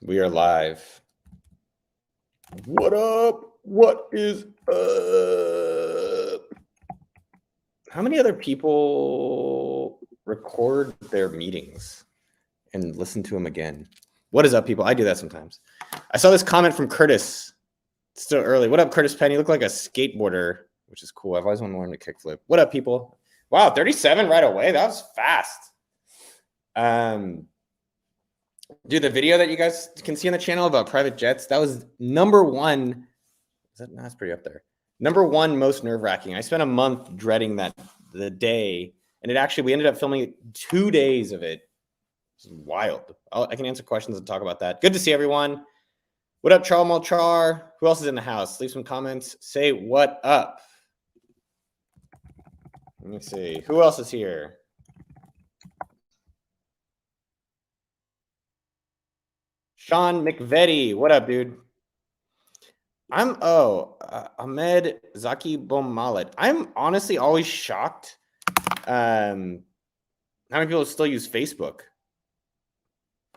We are live. What up? What is up? How many other people record their meetings and listen to them again? What is up, people? I do that sometimes. I saw this comment from Curtis. It's still early. What up, Curtis Penn? You look like a skateboarder, which is cool. I've always wanted to learn to kickflip. What up, people? Wow, 37 right away. That was fast. Dude, the video that you guys can see on the channel about private jets, that was number one. That's pretty up there. Number one most nerve-wracking. I spent a month dreading the day, and we ended up filming 2 days of it. It's wild. I can answer questions and talk about that. Good to see everyone. What up, Charles Malchar? Who else is in the house? Leave some comments. Say what up. Let me see. Who else is here? Sean McVetti. What up, dude? Ahmed Zaki Bomalet. I'm honestly always shocked how many people still use Facebook.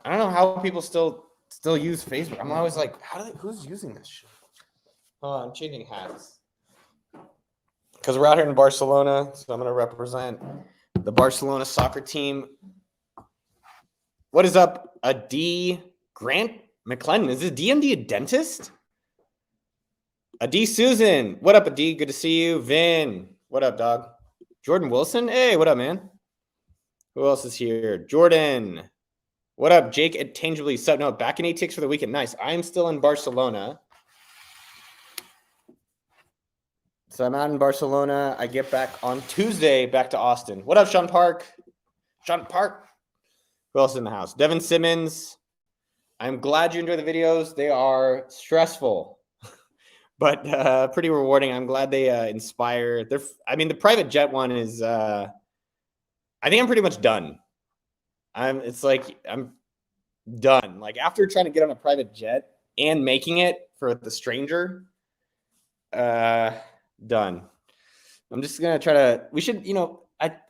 I don't know how people still use Facebook. I'm always like, who's using this shit? Oh, I'm changing hats. Because we're out here in Barcelona, so I'm going to represent the Barcelona soccer team. What is up, D. Grant McClendon? Is this DMD a dentist? D. Susan. What up, D? Good to see you. Vin. What up, dog? Jordan Wilson. Hey, what up, man? Who else is here? Jordan. What up, Jake at Tangibly Sub? No, back in ATX for the weekend. Nice. I am still in Barcelona. So I'm out in Barcelona. I get back on Tuesday back to Austin. What up, Sean Park? Sean Park. Who else is in the house? Devin Simmons. I'm glad you enjoy the videos. They are stressful, but pretty rewarding. I'm glad they inspire. The private jet one is, I think I'm pretty much done. I'm done. Like after trying to get on a private jet and making it for the stranger, done. I'm just going to try to,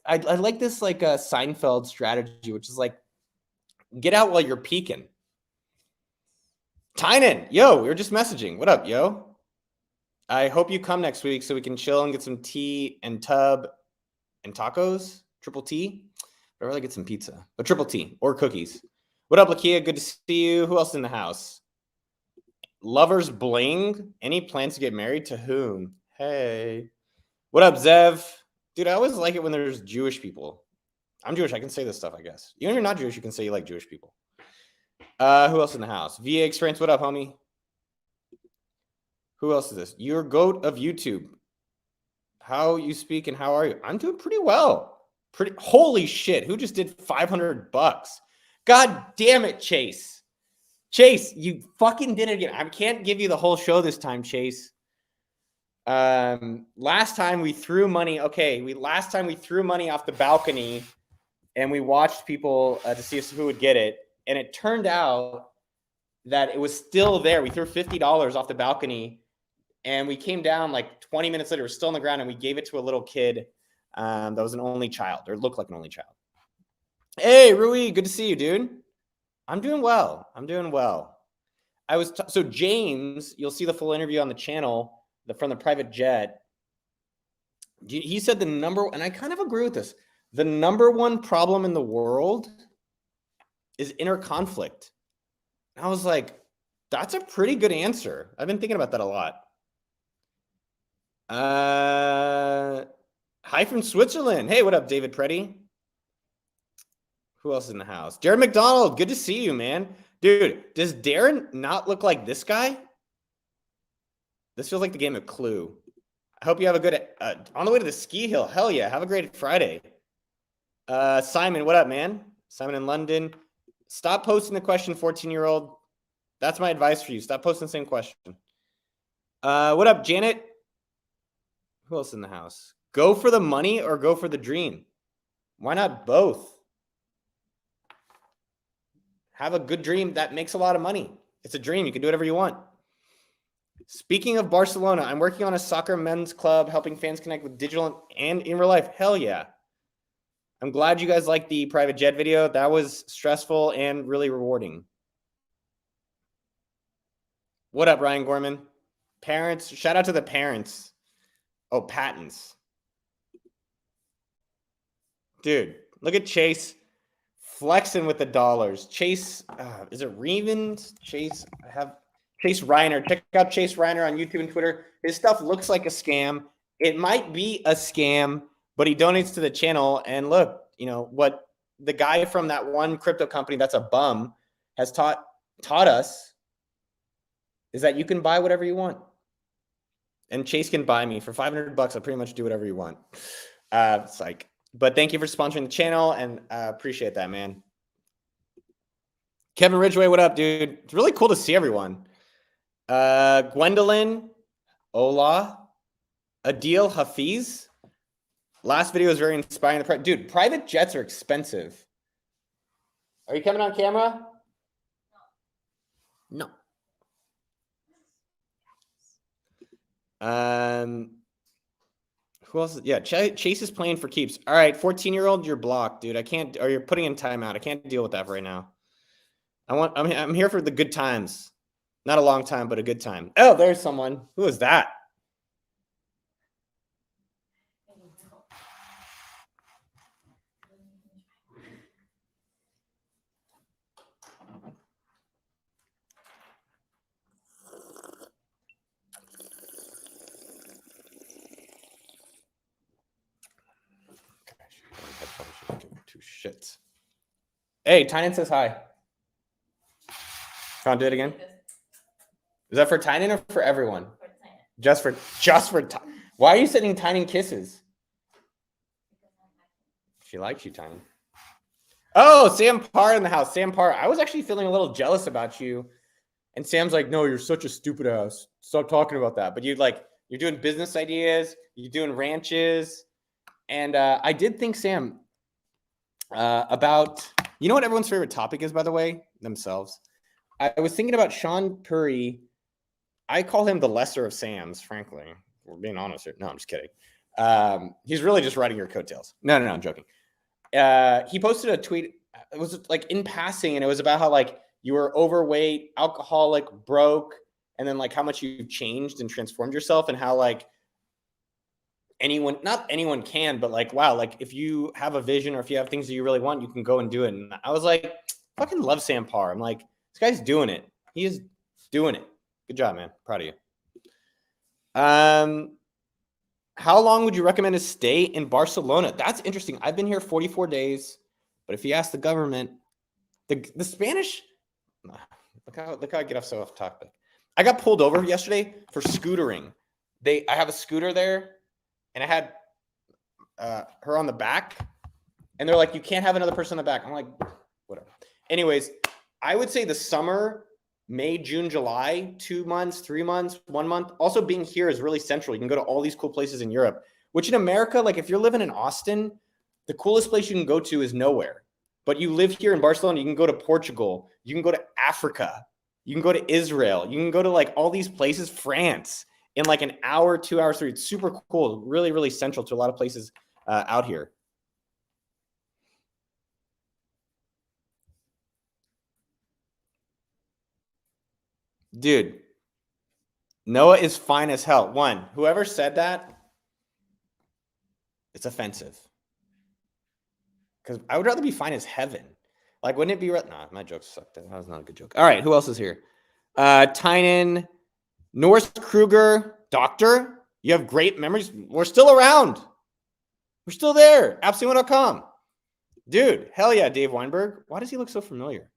I like this like a Seinfeld strategy, which is like, get out while you're peaking. Tynan, yo, we were just messaging. What up, yo? I hope you come next week so we can chill and get some tea and tub and tacos. Triple T. I'd rather get some pizza, but triple T or cookies. What up, Lakia? Good to see you. Who else is in the house? Lovers Bling. Any plans to get married? To whom? Hey. What up, Zev? Dude, I always like it when there's Jewish people. I'm Jewish. I can say this stuff, I guess. Even if you're not Jewish, you can say you like Jewish people. Who else in the house? VA Experience. What up, homie? Who else is this? Your goat of YouTube. How you speak and how are you? I'm doing pretty well. Holy shit. Who just did $500? God damn it, Chase. Chase, you fucking did it again. I can't give you the whole show this time, Chase. Last time we threw money. Okay, last time we threw money off the balcony and we watched people to see who would get it. And it turned out that it was still there. We threw $50 off the balcony and we came down like 20 minutes later. It was still on the ground and we gave it to a little kid that was an only child or looked like an only child. Hey, Rui, good to see you, dude. I'm doing well. So James, you'll see the full interview on the channel from the private jet. He said and I kind of agree with this, the number one problem in the world is inner conflict. I was like, that's a pretty good answer. I've been thinking about that a lot. Hi from Switzerland. Hey, what up, David Preddy? Who else is in the house? Jared McDonald, good to see you, man. Dude, does Darren not look like this guy? This feels like the game of Clue. I hope you have a good, on the way to the ski hill. Hell yeah, have a great Friday. Simon, what up, man? Simon in London. Stop posting the question, 14-year-old. That's my advice for you. Stop posting the same question. What up, Janet? Who else in the house? Go for the money or go for the dream? Why not both? Have a good dream that makes a lot of money. It's a dream. You can do whatever you want. Speaking of Barcelona, I'm working on a soccer men's club, helping fans connect with digital and in real life. Hell yeah. I'm glad you guys liked the private jet video. That was stressful and really rewarding. What up, Ryan Gorman? Parents, shout out to the parents. Oh, patents. Dude, look at Chase flexing with the dollars. Chase, is it Revens? Chase, I have Chase Reiner. Check out Chase Reiner on YouTube and Twitter. His stuff looks like a scam. It might be a scam, but he donates to the channel. And look, you know what the guy from that one crypto company that's a bum has taught us is that you can buy whatever you want. And Chase can buy me for $500. I'll pretty much do whatever you want. It's like, but thank you for sponsoring the channel, and appreciate that, man. Kevin Ridgway, what up, dude? It's really cool to see everyone. Gwendolyn, Ola, Adil Hafiz. Last video was very inspiring. Dude, private jets are expensive. Are you coming on camera? No. Who else? Yeah, Chase is playing for keeps. All right, 14-year-old, you're blocked, dude. I can't, or you're putting in timeout. I can't deal with that right now. I'm here for the good times. Not a long time, but a good time. Oh, there's someone. Who is that? Two shits. Hey, Tynan says hi. Can't do it again. Is that for Tynan or for everyone? Just for Why are you sending Tynan kisses? She likes you, Tynan. Oh, Sam Parr in the house. Sam Parr, I was actually feeling a little jealous about you. And Sam's like, no, you're such a stupid ass. Stop talking about that. But you're doing business ideas. You're doing ranches. And I did think, Sam, about, you know what everyone's favorite topic is, by the way? Themselves. I was thinking about Sean Puri. I call him the lesser of Sams, frankly. We're being honest here. No, I'm just kidding. He's really just riding your coattails. No, I'm joking. He posted a tweet. It was like in passing, and it was about how like you were overweight, alcoholic, broke, and then like how much you've changed and transformed yourself, and how like not anyone can, but like, wow, like if you have a vision or if you have things that you really want, you can go and do it. And I was like, fucking love Sam Parr. I'm like, this guy's doing it. He is doing it. Good job, man. Proud of you. How long would you recommend to stay in Barcelona? That's interesting. I've been here 44 days, but if you ask the government, the Spanish, look how I get off so off topic. I got pulled over yesterday for scootering. I have a scooter there, and I had her on the back, and they're like, you can't have another person on the back. I'm like, whatever. Anyways, I would say the summer, May, June, July, 2 months, 3 months, 1 month. Also being here is really central. You can go to all these cool places in Europe, which in America, like if you're living in Austin, the coolest place you can go to is nowhere. But you live here in Barcelona, you can go to Portugal, you can go to Africa, you can go to Israel, you can go to like all these places, France, in like an hour, 2 hours, 3. It's super cool. Really, really central to a lot of places out here. Dude, Noah is fine as hell. One, whoever said that, it's offensive. Because I would rather be fine as heaven. Like, wouldn't it be right? Nah, my joke sucked. That was not a good joke. All right, who else is here? Tynan, Norris Kruger, Doctor. You have great memories. We're still around. We're still there. Absolutely.com. Dude, hell yeah, Dave Weinberg. Why does he look so familiar?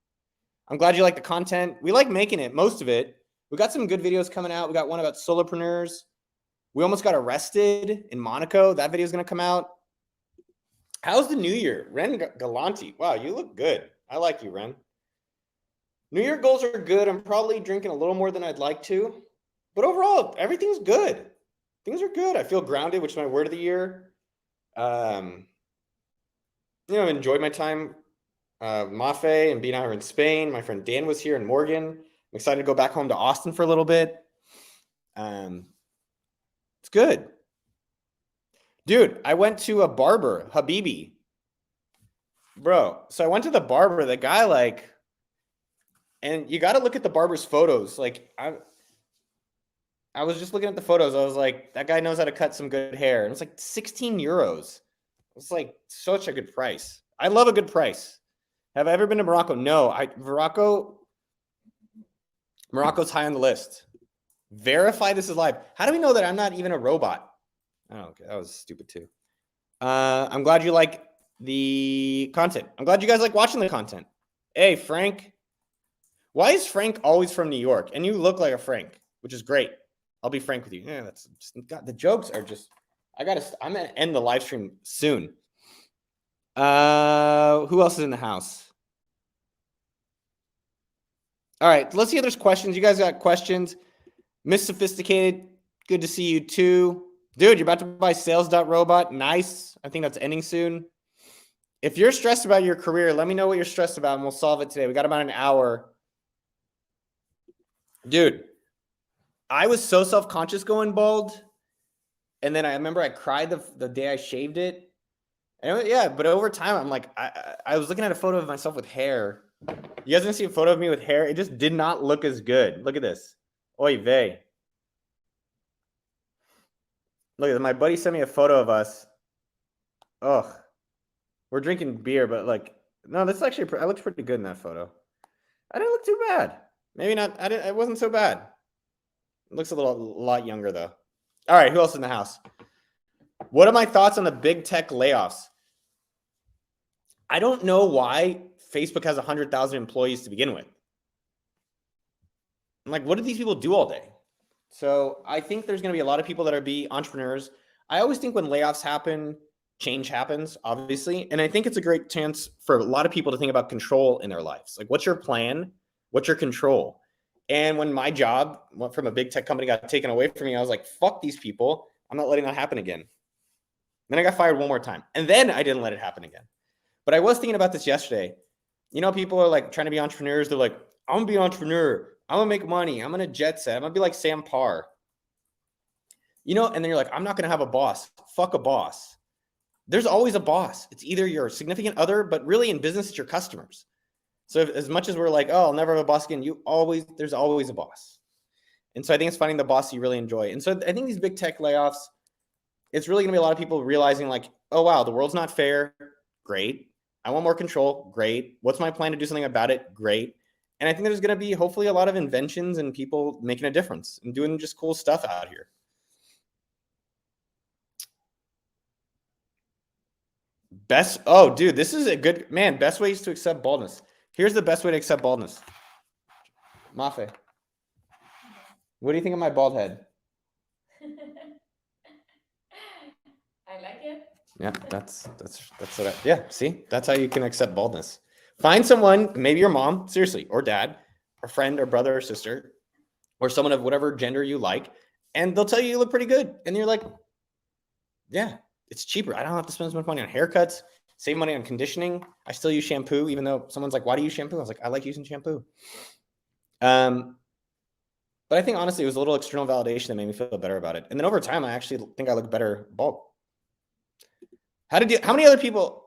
I'm glad you like the content. We like making it, most of it. We got some good videos coming out. We got one about solopreneurs. We almost got arrested in Monaco. That video is going to come out. How's the new year? Ren Galanti. Wow, you look good. I like you, Ren. New Year goals are good. I'm probably drinking a little more than I'd like to. But overall, everything's good. Things are good. I feel grounded, which is my word of the year. Enjoyed my time Mafe and being out here in Spain. My friend Dan was here in Morgan. I'm excited to go back home to Austin for a little bit. It's good. Dude, I went to a barber, Habibi. Bro, so I went to the barber, the guy and you got to look at the barber's photos. Like I was just looking at the photos. I was like, that guy knows how to cut some good hair. And it was like 16 euros. It's like such a good price. I love a good price. Have I ever been to Morocco? No. Morocco's high on the list. Verify this is live. How do we know that I'm not even a robot? Oh, okay. That was stupid too. I'm glad you like the content. I'm glad you guys like watching the content. Hey, Frank. Why is Frank always from New York? And you look like a Frank, which is great. I'll be frank with you. Yeah, that's just, God, the jokes are just. I'm gonna end the live stream soon. Who else is in the house? All right, let's see if there's questions. You guys got questions? Miss Sophisticated, good to see you too. Dude, you're about to buy Sales.Robot. Nice. I think that's ending soon. If you're stressed about your career, let me know what you're stressed about and we'll solve it today. We got about an hour. Dude, I was so self-conscious going bald. And then I remember I cried the day I shaved it. And yeah, but over time, I'm like, I was looking at a photo of myself with hair. You guys gonna see a photo of me with hair? It just did not look as good. Look at this. Oy vey. Look at my buddy sent me a photo of us. Ugh. We're drinking beer, but like, no, that's actually, I looked pretty good in that photo. I didn't look too bad. Maybe not. It wasn't so bad. It looks a lot younger though. All right, who else in the house? What are my thoughts on the big tech layoffs? I don't know why Facebook has 100,000 employees to begin with. I'm like, what do these people do all day? So I think there's going to be a lot of people that are entrepreneurs. I always think when layoffs happen, change happens, obviously. And I think it's a great chance for a lot of people to think about control in their lives. Like, what's your plan? What's your control? And when my job from a big tech company got taken away from me, I was like, fuck these people. I'm not letting that happen again. Then I got fired one more time. And then I didn't let it happen again. But I was thinking about this yesterday. You know, people are like trying to be entrepreneurs. They're like, I'm going to be an entrepreneur. I'm going to make money. I'm going to jet set. I'm going to be like Sam Parr. You know, and then you're like, I'm not going to have a boss. Fuck a boss. There's always a boss. It's either your significant other, but really in business, it's your customers. So as much as we're like, oh, I'll never have a boss again, there's always a boss. And so I think it's finding the boss you really enjoy. And so I think these big tech layoffs, it's really going to be a lot of people realizing like, oh, wow, the world's not fair. Great. I want more control. Great. What's my plan to do something about it? Great. And I think there's going to be hopefully a lot of inventions and people making a difference and doing just cool stuff out here. Oh, dude, this is a good, man, best ways to accept baldness. Here's the best way to accept baldness. Mafe, what do you think of my bald head? I like it. Yeah, that's what yeah, see, that's how you can accept baldness. Find someone, maybe your mom, seriously, or dad, or friend, or brother, or sister, or someone of whatever gender you like, and they'll tell you look pretty good. And you're like, yeah, it's cheaper. I don't have to spend as much money on haircuts, save money on conditioning. I still use shampoo, even though someone's like, why do you use shampoo? I was like, I like using shampoo. But I think honestly, it was a little external validation that made me feel better about it. And then over time, I actually think I look better bald. How many other people?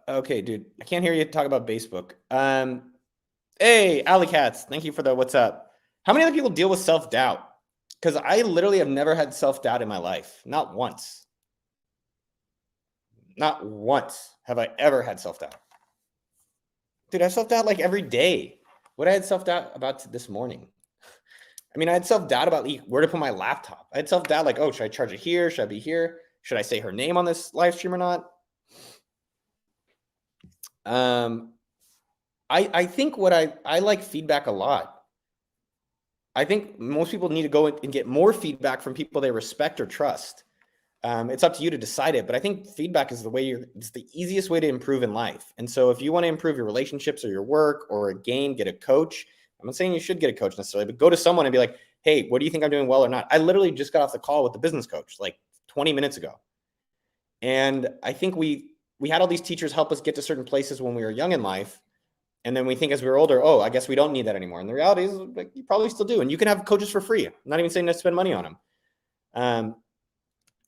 Okay, dude, I can't hear you talk about Facebook. Hey, Alley Cats, thank you for the what's up. How many other people deal with self-doubt? Because I literally have never had self-doubt in my life. Not once. Not once have I ever had self-doubt. Dude, I have self-doubt like every day. What I had self-doubt about this morning. I mean, I had self-doubt about where to put my laptop. I had self-doubt like, oh, should I charge it here? Should I be here? Should I say her name on this live stream or not? I think I like feedback a lot. I think most people need to go and get more feedback from people they respect or trust. It's up to you to decide it, but I think feedback is it's the easiest way to improve in life. And so if you want to improve your relationships or your work or a game, get a coach. I'm not saying you should get a coach necessarily, but go to someone and be like, hey, what do you think I'm doing well or not? I literally just got off the call with the business coach like 20 minutes ago. And I think we had all these teachers help us get to certain places when we were young in life. And then we think as we were older, oh, I guess we don't need that anymore. And the reality is like, you probably still do. And you can have coaches for free. I'm not even saying to spend money on them.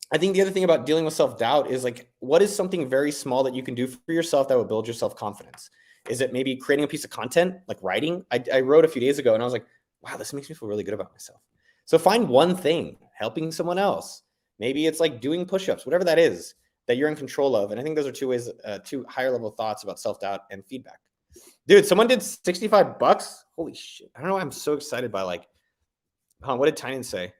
I think the other thing about dealing with self-doubt is like, what is something very small that you can do for yourself that will build your self-confidence? Is it maybe creating a piece of content, like writing? I wrote a few days ago and I was like, wow, this makes me feel really good about myself. So find one thing, helping someone else. Maybe it's like doing push-ups, whatever that is that you're in control of. And I think those are two ways, two higher level thoughts about self-doubt and feedback. Dude, someone did $65. Holy shit. I don't know why I'm so excited by like, what did Tynan say?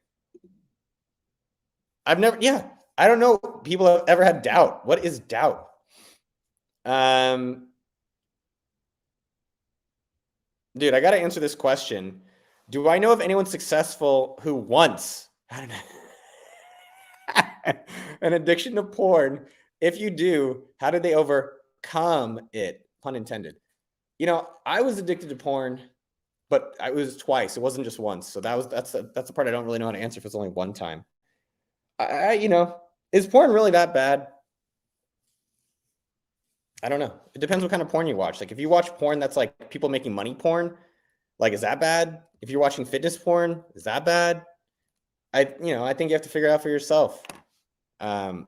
I've never, yeah, I don't know people have ever had doubt. What is doubt? Dude, I got to answer this question. Do I know of anyone successful who once had an addiction to porn? If you do, how did they overcome it? Pun intended. You know, I was addicted to porn, but it was twice. It wasn't just once. So that's the part I don't really know how to answer if it's only one time. You know, is porn really that bad? I don't know. It depends what kind of porn you watch. Like if you watch porn that's like people making money porn, like is that bad? If you're watching fitness porn, is that bad? I think you have to figure it out for yourself. I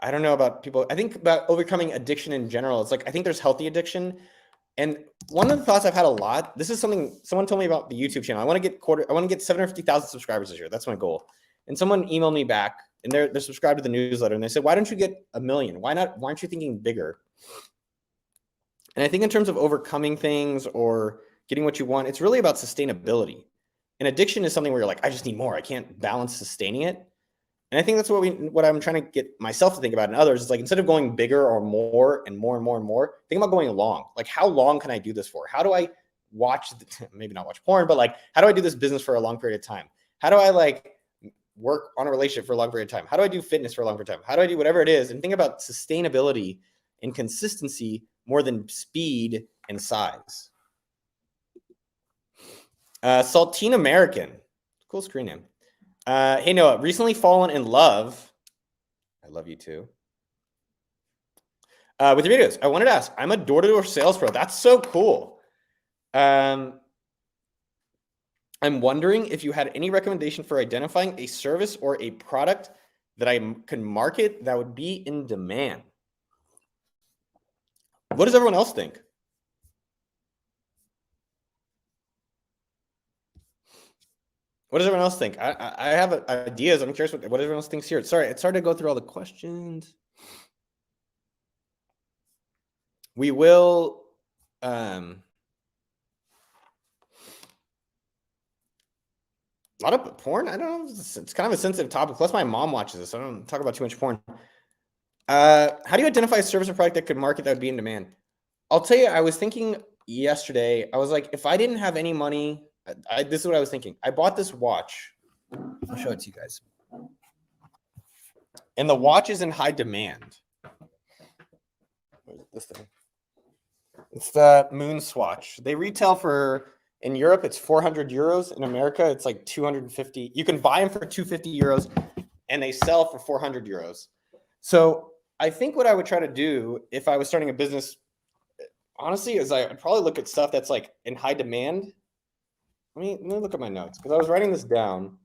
don't know about people. I think about overcoming addiction in general. It's like I think there's healthy addiction. And one of the thoughts I've had a lot, this is something someone told me about the YouTube channel. I want to get 750,000 subscribers this year. That's my goal. And someone emailed me back and they're subscribed to the newsletter and they said, why don't you get 1 million? Why aren't you thinking bigger? And I think in terms of overcoming things or getting what you want, it's really about sustainability. And addiction is something where you're like, I just need more. I can't balance sustaining it. And I think that's what I'm trying to get myself to think about and others is like, instead of going bigger or more and more and more and more, think about going long. Like, how long can I do this for? How do I watch, maybe not watch porn, but like, how do I do this business for a long period of time? How do I like work on a relationship for a long period of time? How do I do fitness for a long period of time? How do I do whatever it is? And think about sustainability and consistency more than speed and size. Saltine American, cool screen name. Hey Noah, recently fallen in love. I love you too. With your videos, I wanted to ask. I'm a door-to-door sales pro. That's so cool. I'm wondering if you had any recommendation for identifying a service or a product that I can market that would be in demand. What does everyone else think? What does everyone else think? I have ideas. I'm curious what everyone else thinks here. Sorry, it's hard to go through all the questions. We will. A lot of porn. I don't know. It's kind of a sensitive topic. Plus, my mom watches this. So I don't talk about too much porn. How do you identify a service or product that could market that would be in demand? I'll tell you. I was thinking yesterday. I was like, if I didn't have any money, this is what I was thinking. I bought this watch. I'll show it to you guys. And the watch is in high demand. Where's this thing? It's the Moon Swatch. They retail for, in Europe, it's 400 euros. In America, it's like 250. You can buy them for 250 euros and they sell for 400 euros. So I think what I would try to do if I was starting a business, honestly, is I'd probably look at stuff that's like in high demand. Let me look at my notes because I was writing this down.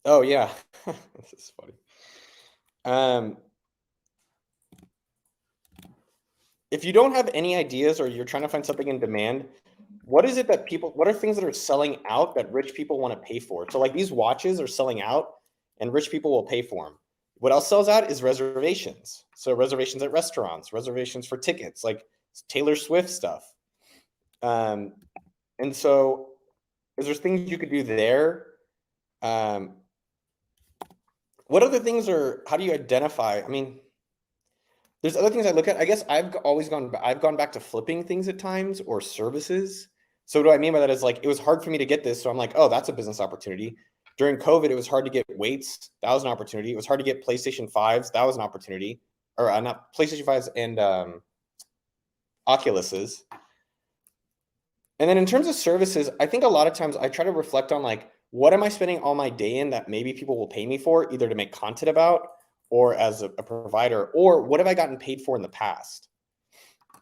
Oh yeah, this is funny. If you don't have any ideas or you're trying to find something in demand, what is it that what are things that are selling out that rich people want to pay for? So like these watches are selling out and rich people will pay for them. What else sells out is reservations. So reservations at restaurants, reservations for tickets, like Taylor Swift stuff. And so is there things you could do there? What other things how do you identify? I mean, there's other things I look at. I guess I've gone back to flipping things at times or services. So what do I mean by that is like, it was hard for me to get this. So I'm like, oh, that's a business opportunity. During COVID, it was hard to get weights. That was an opportunity. It was hard to get PlayStation 5s. That was an opportunity. Or not PlayStation 5s and Oculuses. And then in terms of services, I think a lot of times I try to reflect on like, what am I spending all my day in that maybe people will pay me for, either to make content about or as a provider, or what have I gotten paid for in the past?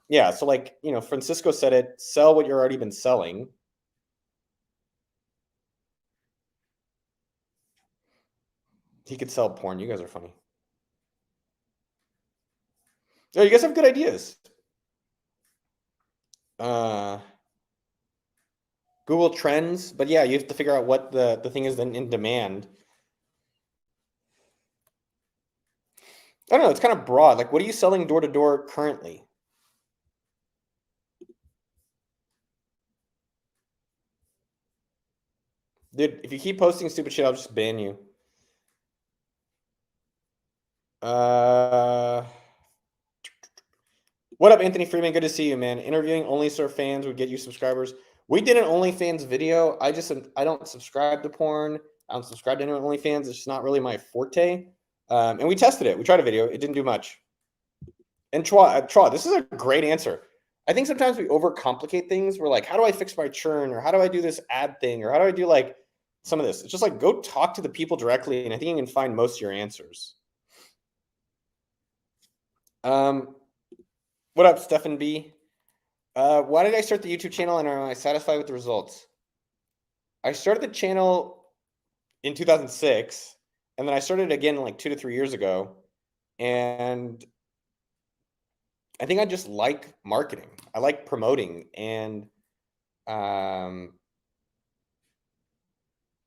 Yeah, so like, Francisco said it, sell what you're already been selling. He could sell porn. You guys are funny. Yeah, you guys have good ideas. Google Trends, but yeah, you have to figure out what the thing is in demand. I don't know, it's kind of broad. Like, what are you selling door to door currently? Dude, if you keep posting stupid shit, I'll just ban you. What up, Anthony Freeman? Good to see you, man. Interviewing OnlySurf fans would get you subscribers. We did an OnlyFans video. I don't subscribe to porn. I don't subscribe to any OnlyFans. It's just not really my forte. And we tested it. We tried a video. It didn't do much. And Chua, this is a great answer. I think sometimes we overcomplicate things. We're like, how do I fix my churn? Or how do I do this ad thing? Or how do I do like some of this? It's just like, go talk to the people directly. And I think you can find most of your answers. What up, Stefan B? Why did I start the YouTube channel and am I satisfied with the results? I started the channel in 2006, and then I started again like 2 to 3 years ago. And I think I just like marketing. I like promoting, and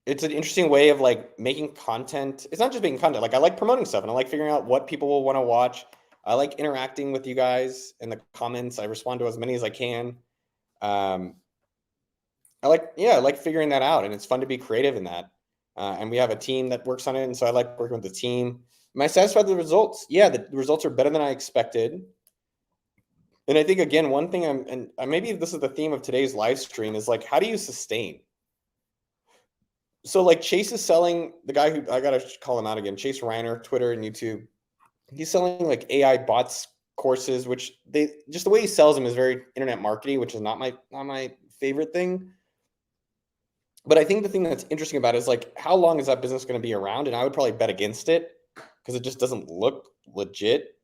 it's an interesting way of like making content. It's not just making content. Like, I like promoting stuff, and I like figuring out what people will want to watch. I like interacting with you guys in the comments. I respond to as many as I can. I like figuring that out, and it's fun to be creative in that. And we have a team that works on it, and so I like working with the team. Am I satisfied with the results? Yeah, the results are better than I expected. And I think, again, one thing maybe this is the theme of today's live stream, is like, how do you sustain? So like, Chase is selling, the guy who, I gotta call him out again, Chase Reiner, Twitter and YouTube. He's selling like AI bots courses, which just the way he sells them is very internet marketing, which is not my favorite thing. But I think the thing that's interesting about it is like, how long is that business going to be around? And I would probably bet against it because it just doesn't look legit.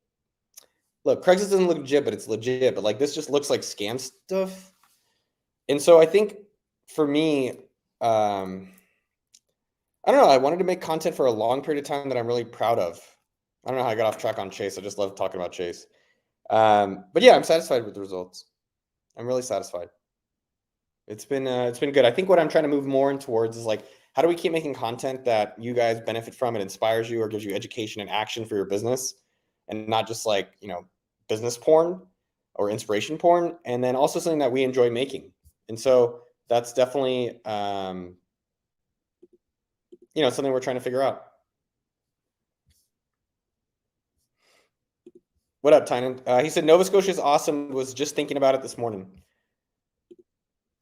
Look, Craigslist doesn't look legit, but it's legit. But like, this just looks like scam stuff. And so I think for me, I don't know. I wanted to make content for a long period of time that I'm really proud of. I don't know how I got off track on Chase. I just love talking about Chase. But yeah, I'm satisfied with the results. I'm really satisfied. It's been good. I think what I'm trying to move more in towards is like, how do we keep making content that you guys benefit from, it inspires you or gives you education and action for your business, and not just like, business porn or inspiration porn, and then also something that we enjoy making. And so that's definitely something we're trying to figure out. What up, Tynan? He said Nova Scotia is awesome. Was just thinking about it this morning.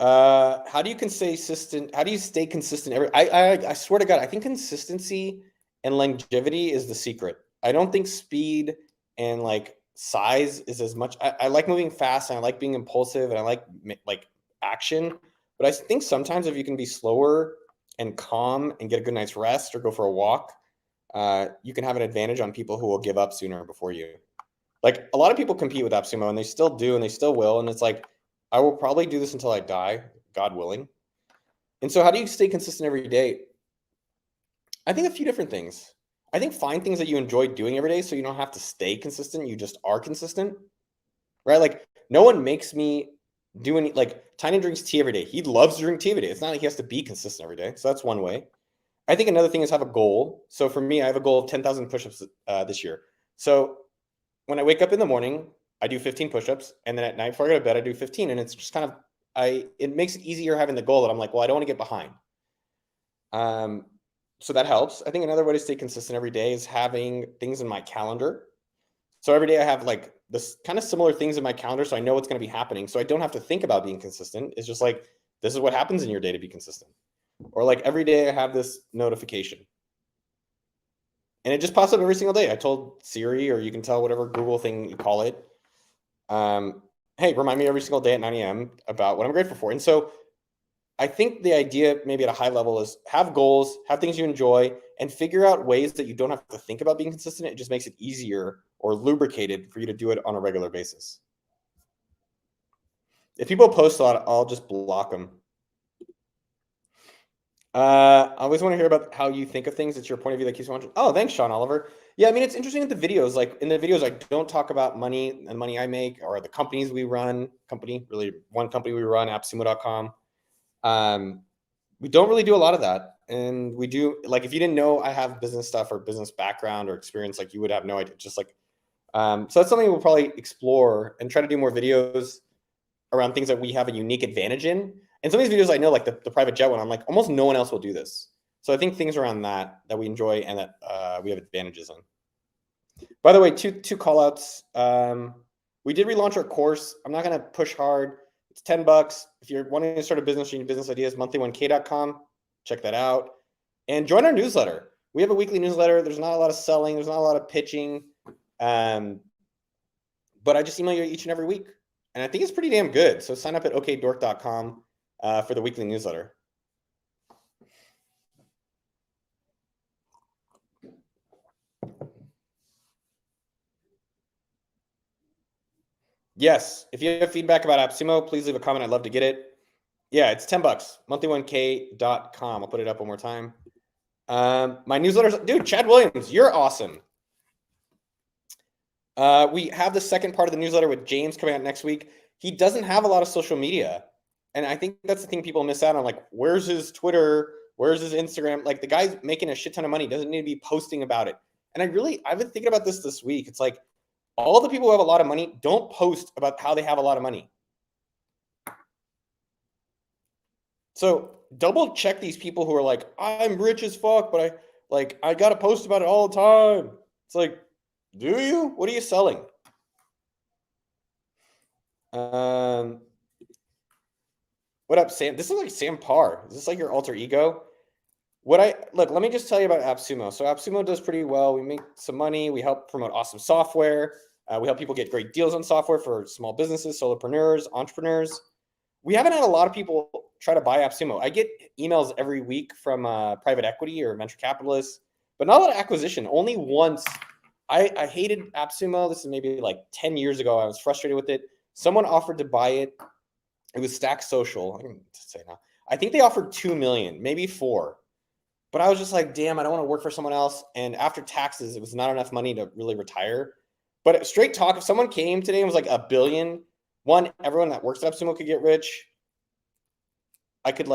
How do you stay consistent? I swear to God, I think consistency and longevity is the secret. I don't think speed and like size is as much. I like moving fast, and I like being impulsive, and I like action. But I think sometimes if you can be slower and calm and get a good night's rest or go for a walk, you can have an advantage on people who will give up sooner before you. Like, a lot of people compete with AppSumo, and they still do, and they still will. And it's like, I will probably do this until I die, God willing. And so how do you stay consistent every day? I think a few different things. I think find things that you enjoy doing every day so you don't have to stay consistent. You just are consistent, right? Like, no one makes me do any, like, Tynan drinks tea every day. He loves to drink tea every day. It's not like he has to be consistent every day. So that's one way. I think another thing is have a goal. So for me, I have a goal of 10,000 push-ups this year. So when I wake up in the morning, I do 15 push-ups, and then at night before I go to bed, I do 15. And it's just kind of, it makes it easier having the goal that I'm like, well, I don't want to get behind. So that helps. I think another way to stay consistent every day is having things in my calendar. So every day I have like this kind of similar things in my calendar, so I know what's going to be happening. So I don't have to think about being consistent. It's just like, this is what happens in your day to be consistent. Or like every day I have this notification. And it just pops up every single day. I told Siri, or you can tell whatever Google thing you call it, hey, remind me every single day at 9 a.m. about what I'm grateful for. And so I think the idea, maybe at a high level, is have goals, have things you enjoy, and figure out ways that you don't have to think about being consistent. It just makes it easier or lubricated for you to do it on a regular basis. If people post a lot, I'll just block them. I always want to hear about how you think of things. It's your point of view that keeps you watching. Oh, thanks, Sean Oliver. Yeah, I mean, it's interesting with the videos. Like in the videos, I don't talk about money and money I make or the companies we run. Really one company we run, AppSumo.com. We don't really do a lot of that. And we do, like, if you didn't know I have business stuff or business background or experience, like you would have no idea. Just like, so that's something we'll probably explore and try to do more videos around things that we have a unique advantage in. And some of these videos I know, like the private jet one, I'm like, almost no one else will do this. So I think things around that we enjoy and that we have advantages on. By the way, two call outs. We did relaunch our course. I'm not going to push hard. It's $10. If you're wanting to start a business, you need business ideas, monthly1k.com. Check that out. And join our newsletter. We have a weekly newsletter. There's not a lot of selling. There's not a lot of pitching. But I just email you each and every week. And I think it's pretty damn good. So sign up at okdork.com for the weekly newsletter. Yes. If you have feedback about AppSumo, please leave a comment. I'd love to get it. Yeah, it's $10. Monthly1k.com. I'll put it up one more time. My newsletters, dude, Chad Williams, you're awesome. We have the second part of the newsletter with James coming out next week. He doesn't have a lot of social media. And I think that's the thing people miss out on. Like, where's his Twitter? Where's his Instagram? Like, the guy's making a shit ton of money. Doesn't need to be posting about it. And I've been thinking about this week. It's like, all the people who have a lot of money don't post about how they have a lot of money. So double check these people who are like, I'm rich as fuck, but I got to post about it all the time. It's like, do you? What are you selling? What up, Sam? This is like Sam Parr. Is this like your alter ego? Look, let me just tell you about AppSumo. So AppSumo does pretty well. We make some money. We help promote awesome software. We help people get great deals on software for small businesses, solopreneurs, entrepreneurs. We haven't had a lot of people try to buy AppSumo. I get emails every week from private equity or venture capitalists, but not a lot of acquisition. Only once. I hated AppSumo. This is maybe like 10 years ago. I was frustrated with it. Someone offered to buy it. It was Stack Social. I can say now. I think they offered 2 million, maybe 4. But I was just like, damn, I don't want to work for someone else. And after taxes, it was not enough money to really retire. But straight talk, if someone came today and was like $1 billion, everyone that works at AppSumo could get rich. I could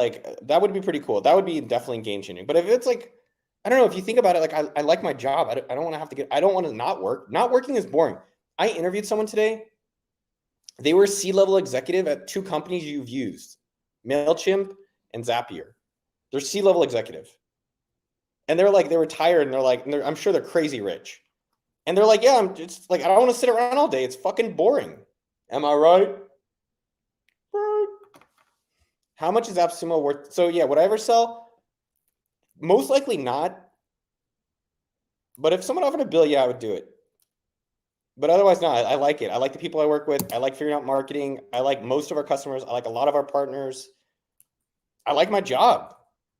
that would be pretty cool. That would be definitely game changing. But if it's like, I don't know, if you think about it, like I like my job. I don't want to have to I don't want to not work. Not working is boring. I interviewed someone today. They were a C-level executive at 2 companies you've used, MailChimp and Zapier. They're C-level executive. And they're retired and they're like, I'm sure they're crazy rich. And they're like, yeah, it's like, I don't want to sit around all day. It's fucking boring. Am I right? How much is AppSumo worth? So yeah, would I ever sell? Most likely not. But if someone offered $1 billion, yeah, I would do it. But otherwise, no, I like it. I like the people I work with. I like figuring out marketing. I like most of our customers. I like a lot of our partners. I like my job.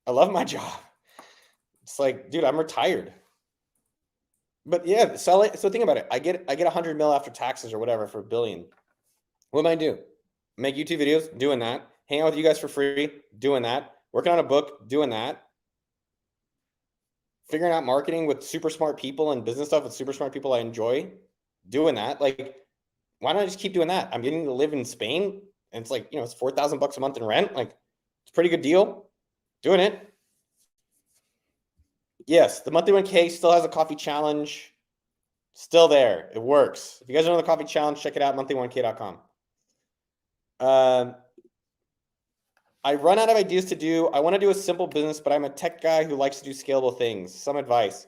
I love my job. It's like, dude, I'm retired. But yeah, sell it. So think about it. I get 100 mil after taxes or whatever for $1 billion. What am I do? Make YouTube videos, doing that. Hang out with you guys for free, doing that. Working on a book, doing that. Figuring out marketing with super smart people and business stuff with super smart people I enjoy, doing that. Like, why don't I just keep doing that? I'm getting to live in Spain, and it's like, it's $4,000 a month in rent. Like, it's a pretty good deal. Doing it. Yes, the monthly 1K still has a coffee challenge. Still there. It works. If you guys don't know the coffee challenge, check it out, monthly1k.com. I run out of ideas to do. I want to do a simple business, but I'm a tech guy who likes to do scalable things. Some advice.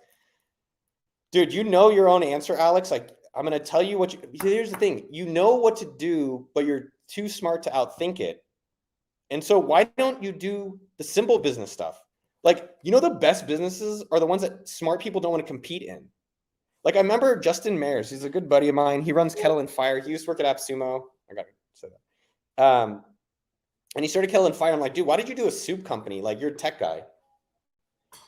Dude, you know your own answer, Alex. Like, I'm going to tell you here's the thing. You know what to do, but you're too smart to outthink it. And so why don't you do the simple business stuff? Like, the best businesses are the ones that smart people don't want to compete in. Like, I remember Justin Mayers. He's a good buddy of mine. He runs Kettle and Fire. He used to work at AppSumo. I got to say that. And he started Kettle and Fire. I'm like, dude, why did you do a soup company? Like, you're a tech guy. And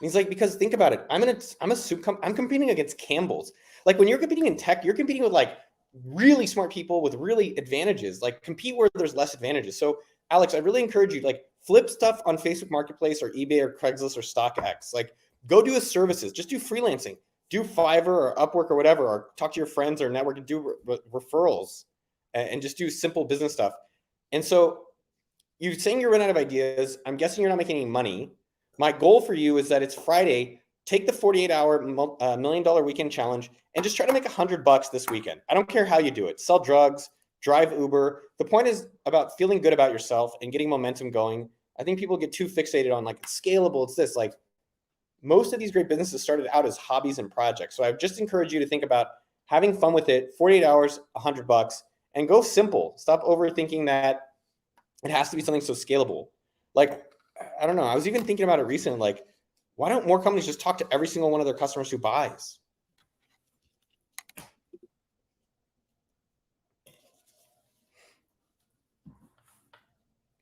he's like, because think about it. I'm a soup company. I'm competing against Campbell's. Like, when you're competing in tech, you're competing with like really smart people with really advantages. Like, compete where there's less advantages. So, Alex, I really encourage you, like, flip stuff on Facebook Marketplace or eBay or Craigslist or StockX. Like, go do a services. Just do freelancing. do Fiverr or Upwork or whatever, or talk to your friends or network and do referrals and just do simple business stuff. And so you're saying you're running out of ideas. I'm guessing you're not making any money. My goal for you is that it's Friday. Take the 48-hour $1 million weekend challenge and just try to make $100 this weekend. I don't care how you do it. Sell drugs, drive Uber. The point is about feeling good about yourself and getting momentum going. I think people get too fixated on like it's scalable. It's this. Like most of these great businesses started out as hobbies and projects. So I just encourage you to think about having fun with it. 48 hours, $100, and go simple. Stop overthinking that it has to be something so scalable. Like, I don't know. I was even thinking about it recently. Like, why don't more companies just talk to every single one of their customers who buys?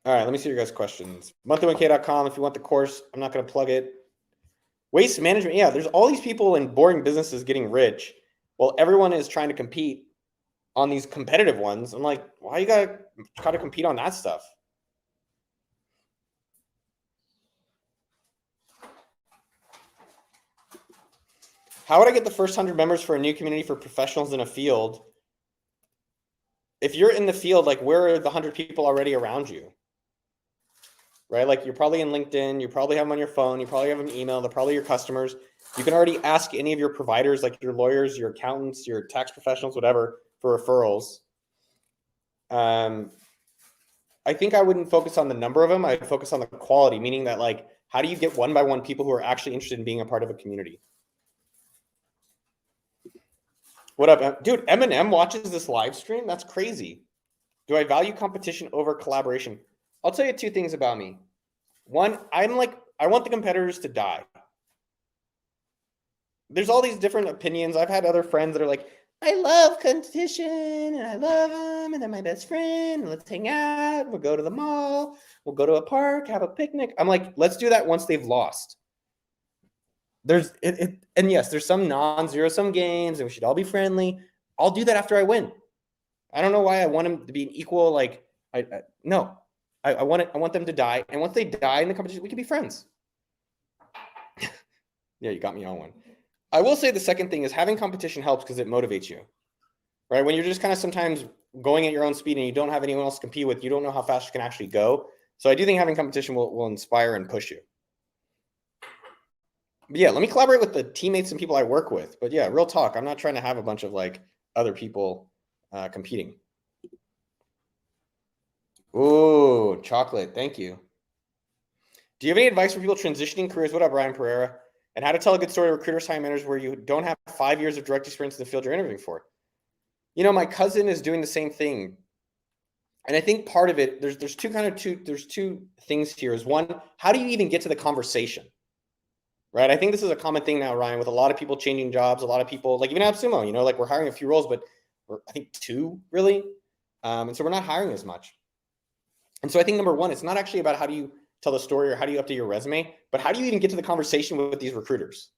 All right, let me see your guys' questions. Monthly1k.com if you want the course. I'm not going to plug it. Waste management. Yeah, there's all these people in boring businesses getting rich. Well, everyone is trying to compete on these competitive ones. I'm like, why you got to try to compete on that stuff? How would I get the first 100 members for a new community for professionals in a field? If you're in the field, like where are the 100 people already around you? Right? Like you're probably in LinkedIn, you probably have them on your phone, you probably have an email, they're probably your customers. You can already ask any of your providers, like your lawyers, your accountants, your tax professionals, whatever, for referrals. I think I wouldn't focus on the number of them. I'd focus on the quality, meaning that like, how do you get one by one people who are actually interested in being a part of a community? What up, dude? Eminem watches this live stream? That's crazy. Do I value competition over collaboration? I'll tell you two things about me. One, I'm like, I want the competitors to die. There's all these different opinions. I've had other friends that are like, I love competition and I love them and they're my best friend. Let's hang out. We'll go to the mall. We'll go to a park, have a picnic. I'm like, let's do that once they've lost. And yes, there's some non-zero-sum games and we should all be friendly. I'll do that after I win. I don't know why I want them to be an equal. Like, no, I want them to die. And once they die in the competition, we can be friends. Yeah, you got me on one. I will say the second thing is having competition helps because it motivates you, right? When you're just kind of sometimes going at your own speed and you don't have anyone else to compete with, you don't know how fast you can actually go. So I do think having competition will inspire and push you. But yeah, let me collaborate with the teammates and people I work with. But yeah, real talk. I'm not trying to have a bunch of like other people competing. Ooh, chocolate. Thank you. Do you have any advice for people transitioning careers? What up, Ryan Pereira? And how to tell a good story to recruiters, hiring managers where you don't have 5 years of direct experience in the field you're interviewing for? You know, my cousin is doing the same thing. And I think part of it, there's two things here. Is one, how do you even get to the conversation? Right? I think this is a common thing now, Ryan, with a lot of people changing jobs, a lot of people, like even AppSumo, you know, like we're hiring a few roles, but I think 2 really. And so we're not hiring as much. And so I think number one, it's not actually about how do you tell the story or how do you update your resume, but how do you even get to the conversation with these recruiters?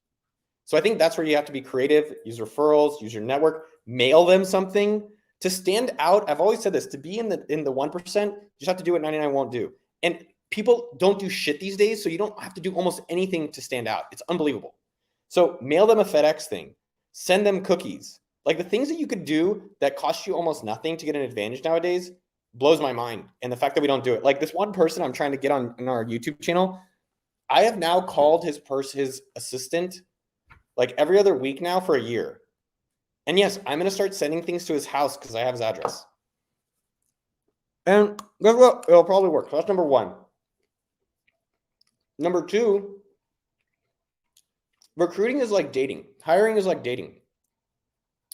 So I think that's where you have to be creative, use referrals, use your network, mail them something to stand out. I've always said this, to be in the 1%, you just have to do what 99 won't do. And people don't do shit these days, so you don't have to do almost anything to stand out. It's unbelievable. So mail them a FedEx thing, send them cookies. Like the things that you could do that cost you almost nothing to get an advantage nowadays blows my mind. And the fact that we don't do it. Like this one person I'm trying to get on our YouTube channel, I have now called his assistant like every other week now for a year. And yes, I'm going to start sending things to his house because I have his address. And guess what? It'll probably work. So that's number one. Number two, recruiting is like dating. Hiring is like dating.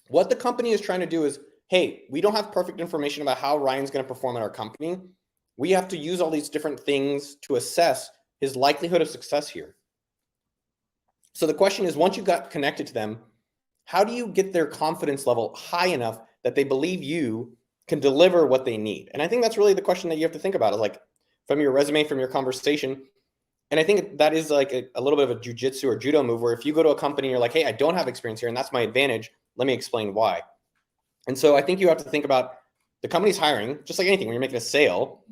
What the company is trying to do is, hey, we don't have perfect information about how Ryan's going to perform at our company. We have to use all these different things to assess his likelihood of success here. So the question is, once you got connected to them, how do you get their confidence level high enough that they believe you can deliver what they need? And I think that's really the question that you have to think about, is like from your resume, from your conversation. And I think that is like a little bit of a jujitsu or judo move where if you go to a company and you're like, hey, I don't have experience here and that's my advantage, let me explain why. And so I think you have to think about the company's hiring, just like anything, when you're making a sale,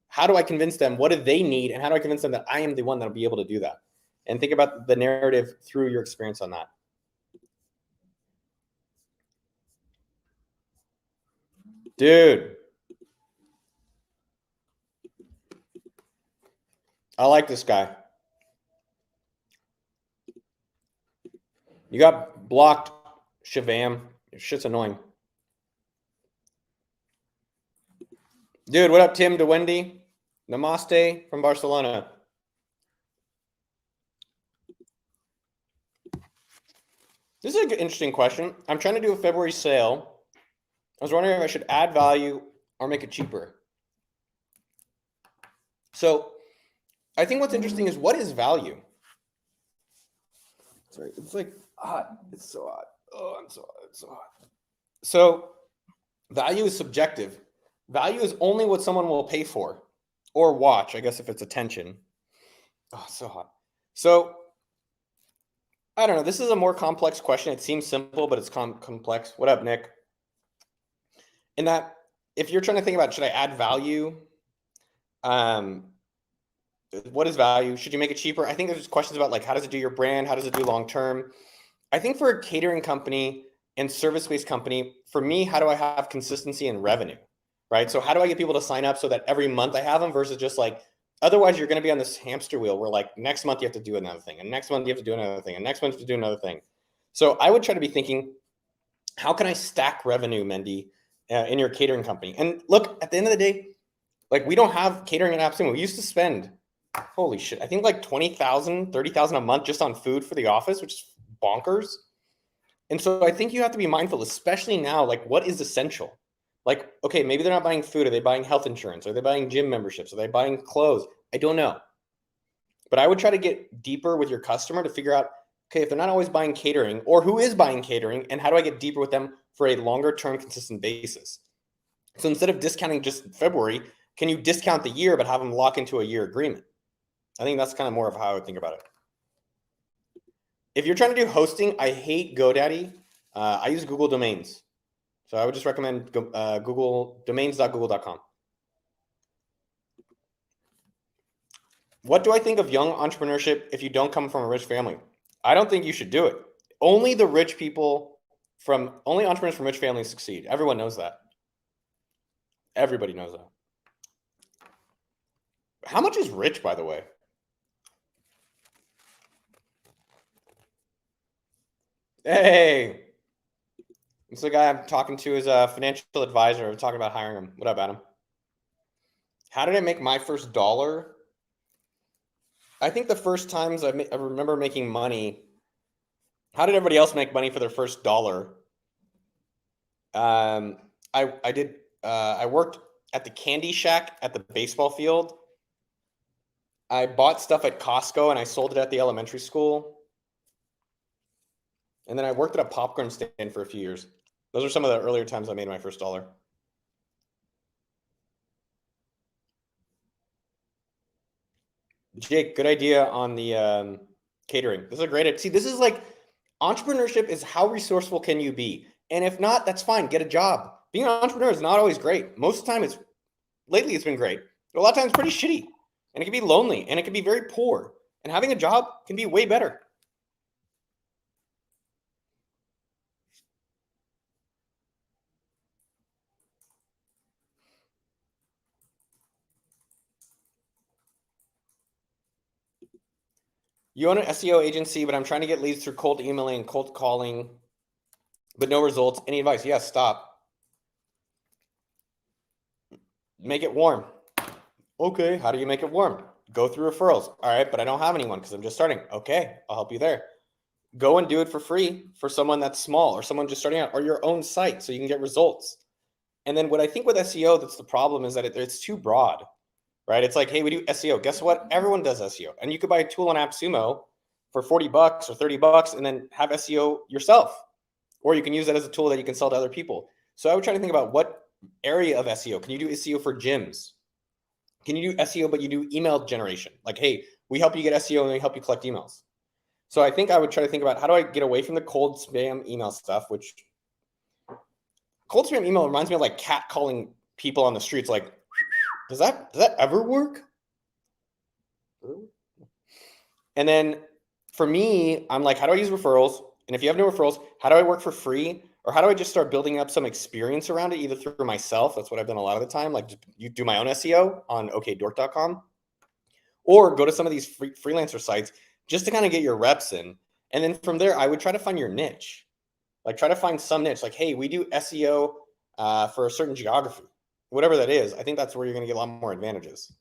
how do I convince them? What do they need? And how do I convince them that I am the one that'll be able to do that? And think about the narrative through your experience on that. Dude. I like this guy. You got blocked, Shavam. Your shit's annoying. Dude, what up, Tim DeWendy? Namaste from Barcelona. This is an interesting question. I'm trying to do a February sale. I was wondering if I should add value or make it cheaper. So I think what's interesting is what is value? Sorry, it's like hot. It's so hot. Oh, I'm so hot. It's so hot. So value is subjective. Value is only what someone will pay for or watch, I guess, if it's attention. Oh, so hot. So I don't know. This is a more complex question. It seems simple, but it's complex. What up, Nick? In that, if you're trying to think about, should I add value? What is value? Should you make it cheaper? I think there's questions about like, how does it do your brand? How does it do long-term? I think for a catering company and service-based company, for me, how do I have consistency in revenue, right? So how do I get people to sign up so that every month I have them versus just like, otherwise you're going to be on this hamster wheel where like next month you have to do another thing and next month you have to do another thing and next month you have to do another thing. So I would try to be thinking, how can I stack revenue, Mendy, in your catering company? And look, at the end of the day, like we don't have catering at AppSumo. We used to spend, holy shit, I think like 20,000, 30,000 a month just on food for the office, which is bonkers. And so I think you have to be mindful, especially now, like what is essential? Like, okay, maybe they're not buying food. Are they buying health insurance? Are they buying gym memberships? Are they buying clothes? I don't know. But I would try to get deeper with your customer to figure out, okay, if they're not always buying catering or who is buying catering and how do I get deeper with them for a longer term consistent basis? So instead of discounting just February, can you discount the year but have them lock into a year agreement? I think that's kind of more of how I would think about it. If you're trying to do hosting, I hate GoDaddy. I use Google Domains. So I would just recommend Google domains.google.com. What do I think of young entrepreneurship if you don't come from a rich family? I don't think you should do it. Only the rich people only entrepreneurs from rich families succeed. Everyone knows that. Everybody knows that. How much is rich, by the way? Hey, this is the guy I'm talking to is a financial advisor. I'm talking about hiring him. What up, Adam? How did I make my first dollar? I think the first times I remember making money. How did everybody else make money for their first dollar? I worked at the Candy Shack at the baseball field. I bought stuff at Costco and I sold it at the elementary school. And then I worked at a popcorn stand for a few years. Those are some of the earlier times I made my first dollar. Jake, good idea on the catering. This is a great idea. See, this is like entrepreneurship is how resourceful can you be? And if not, that's fine. Get a job. Being an entrepreneur is not always great. Most of the time, lately it's been great. But a lot of times it's pretty shitty. And it can be lonely and it can be very poor. And having a job can be way better. You own an SEO agency, but I'm trying to get leads through cold emailing and cold calling, but no results. Any advice? Yes, stop. Make it warm. Okay, how do you make it warm? Go through referrals. All right, but I don't have anyone because I'm just starting. Okay, I'll help you there. Go and do it for free for someone that's small or someone just starting out or your own site so you can get results. And then what I think with SEO, that's the problem is that it's too broad, right? It's like, hey, we do SEO. Guess what? Everyone does SEO. And you could buy a tool on AppSumo for $40 or $30 and then have SEO yourself. Or you can use that as a tool that you can sell to other people. So I would try to think about what area of SEO. Can you do SEO for gyms? Can you do SEO, but you do email generation? Like, hey, we help you get SEO and we help you collect emails. So I think I would try to think about how do I get away from the cold spam email stuff, which cold spam email reminds me of like cat calling people on the streets. Like, does that ever work? And then for me, I'm like, how do I use referrals? And if you have no referrals, how do I work for free Or how do I just start building up some experience around it, either through myself, that's what I've done a lot of the time, like you do my own SEO on okdork.com, or go to some of these freelancer sites just to kind of get your reps in. And then from there, I would try to find your niche. Like try to find some niche, like, hey, we do SEO for a certain geography, whatever that is. I think that's where you're going to get a lot more advantages.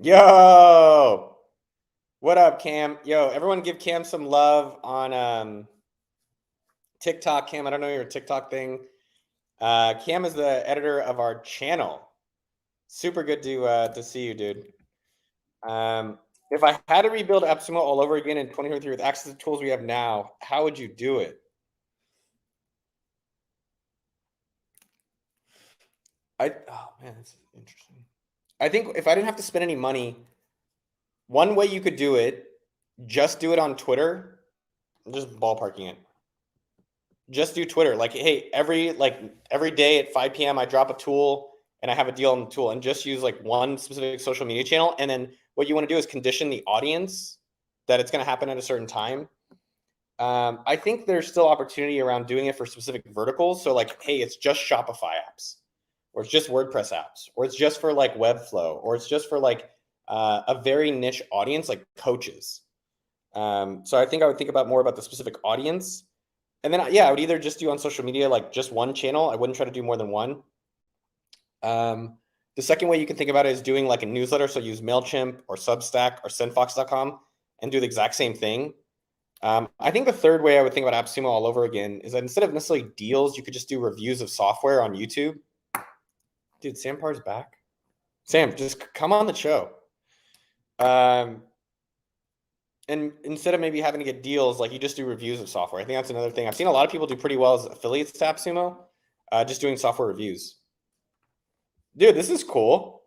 Yo, what up, Cam? Yo, everyone give Cam some love on TikTok. Cam, I don't know your TikTok thing. Cam is the editor of our channel. Super good to see you, dude. If I had to rebuild AppSumo all over again in 2023 with access to the tools we have now, how would you do it? Oh man, that's interesting. I think if I didn't have to spend any money, one way you could do it, just do it on Twitter. I'm just ballparking it. Just do Twitter. Like, hey, every day at 5 p.m. I drop a tool and I have a deal on the tool, and just use like one specific social media channel. And then what you want to do is condition the audience that it's going to happen at a certain time. I think there's still opportunity around doing it for specific verticals. So like, hey, it's just Shopify apps, or it's just WordPress apps, or it's just for like Webflow, or it's just for like a very niche audience, like coaches. So I think I would think about more about the specific audience. And then, yeah, I would either just do on social media, like just one channel. I wouldn't try to do more than one. The second way you can think about it is doing like a newsletter. So use MailChimp or Substack or Sendfox.com and do the exact same thing. I think the third way I would think about AppSumo all over again is that instead of necessarily deals, you could just do reviews of software on YouTube. Dude, Sam Parr's back. Sam, just come on the show. And instead of maybe having to get deals, like you just do reviews of software. I think that's another thing. I've seen a lot of people do pretty well as affiliates to AppSumo, just doing software reviews. Dude, this is cool.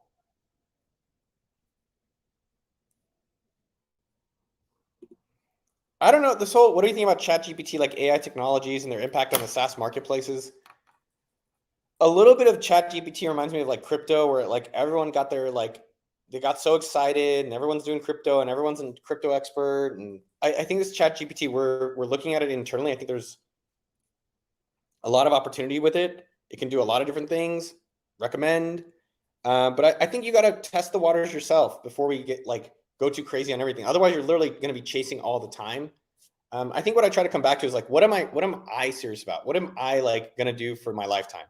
I don't know, what do you think about ChatGPT, like AI technologies and their impact on the SaaS marketplaces? A little bit of ChatGPT reminds me of like crypto, where like everyone got their they got so excited and everyone's doing crypto and everyone's a crypto expert. And I think this ChatGPT, we're looking at it internally. I think there's a lot of opportunity with it. It can do a lot of different things, recommend. But I think you got to test the waters yourself before we get go too crazy on everything. Otherwise, you're literally going to be chasing all the time. I think what I try to come back to is like, what am I serious about? What am I going to do for my lifetime?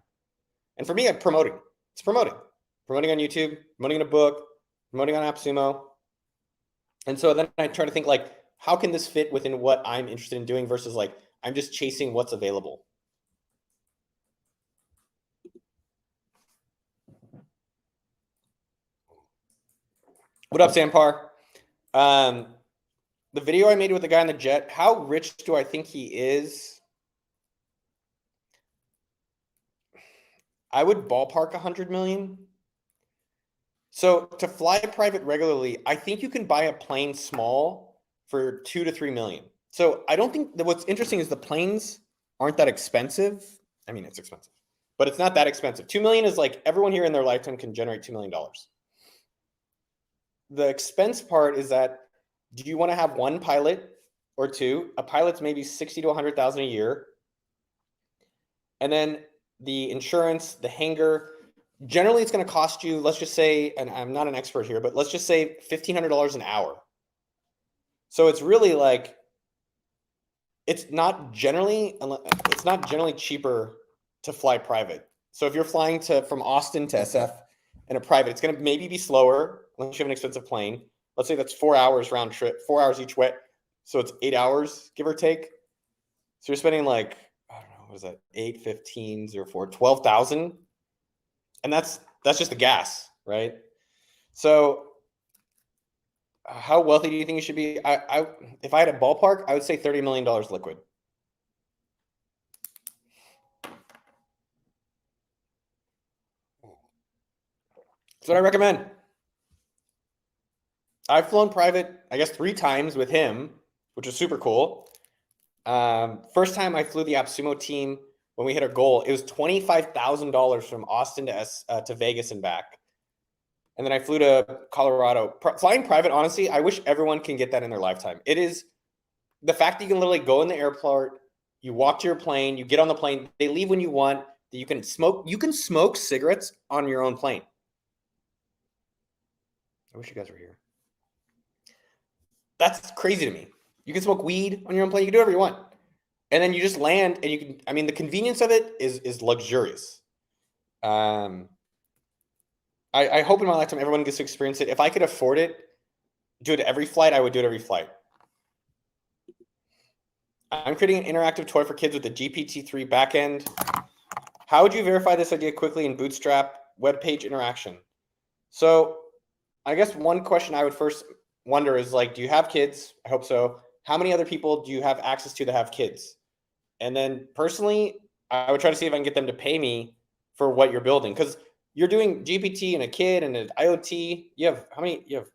And for me, I'm promoting. It's promoting on YouTube, promoting in a book, promoting on AppSumo. And so then I try to think like, how can this fit within what I'm interested in doing versus like, I'm just chasing what's available. What up, Sampar? The video I made with the guy on the jet, how rich do I think he is? I would ballpark 100 million. So to fly private regularly, I think you can buy a plane small for 2 to 3 million. So I don't think that what's interesting is the planes aren't that expensive. I mean, it's expensive, but it's not that expensive. 2 million is like everyone here in their lifetime can generate $2 million. The expense part is that, do you want to have one pilot or two? A pilot's maybe 60 to 100,000 a year. And then the insurance, the hangar, generally it's going to cost you, let's just say, and I'm not an expert here, but let's just say $1,500 an hour. So it's really like, it's not generally cheaper to fly private. So if you're flying from Austin to SF in a private, it's going to maybe be slower unless you have an expensive plane. Let's say that's 4 hours round trip, 4 hours each way. So it's 8 hours, give or take. So you're spending like, I don't know, what is that? 8, 15, 0, 4, 12,000. And that's just the gas, right? So how wealthy do you think you should be? If I had a ballpark, I would say $30 million liquid. That's what I recommend. I've flown private, I guess, 3 times with him, which was super cool. First time I flew the AppSumo team when we hit our goal, it was $25,000 from Austin to Vegas and back. and then I flew to Colorado. Flying private, honestly, I wish everyone can get that in their lifetime. It is the fact that you can literally go in the airport, you walk to your plane, you get on the plane, they leave when you want, that you can smoke cigarettes on your own plane. I wish you guys were here. That's crazy to me. You can smoke weed on your own plane, you can do whatever you want. And then you just land and you can, I mean, the convenience of it is luxurious. I hope in my lifetime everyone gets to experience it. If I could afford it, do it every flight, I would do it every flight. I'm creating an interactive toy for kids with the GPT-3 backend. How would you verify this idea quickly in Bootstrap web page interaction? So I guess one question I would first wonder is like, do you have kids? I hope so. How many other people do you have access to that have kids? And then personally, I would try to see if I can get them to pay me for what you're building. Because you're doing GPT and a kid and an IoT. You have how many? You have,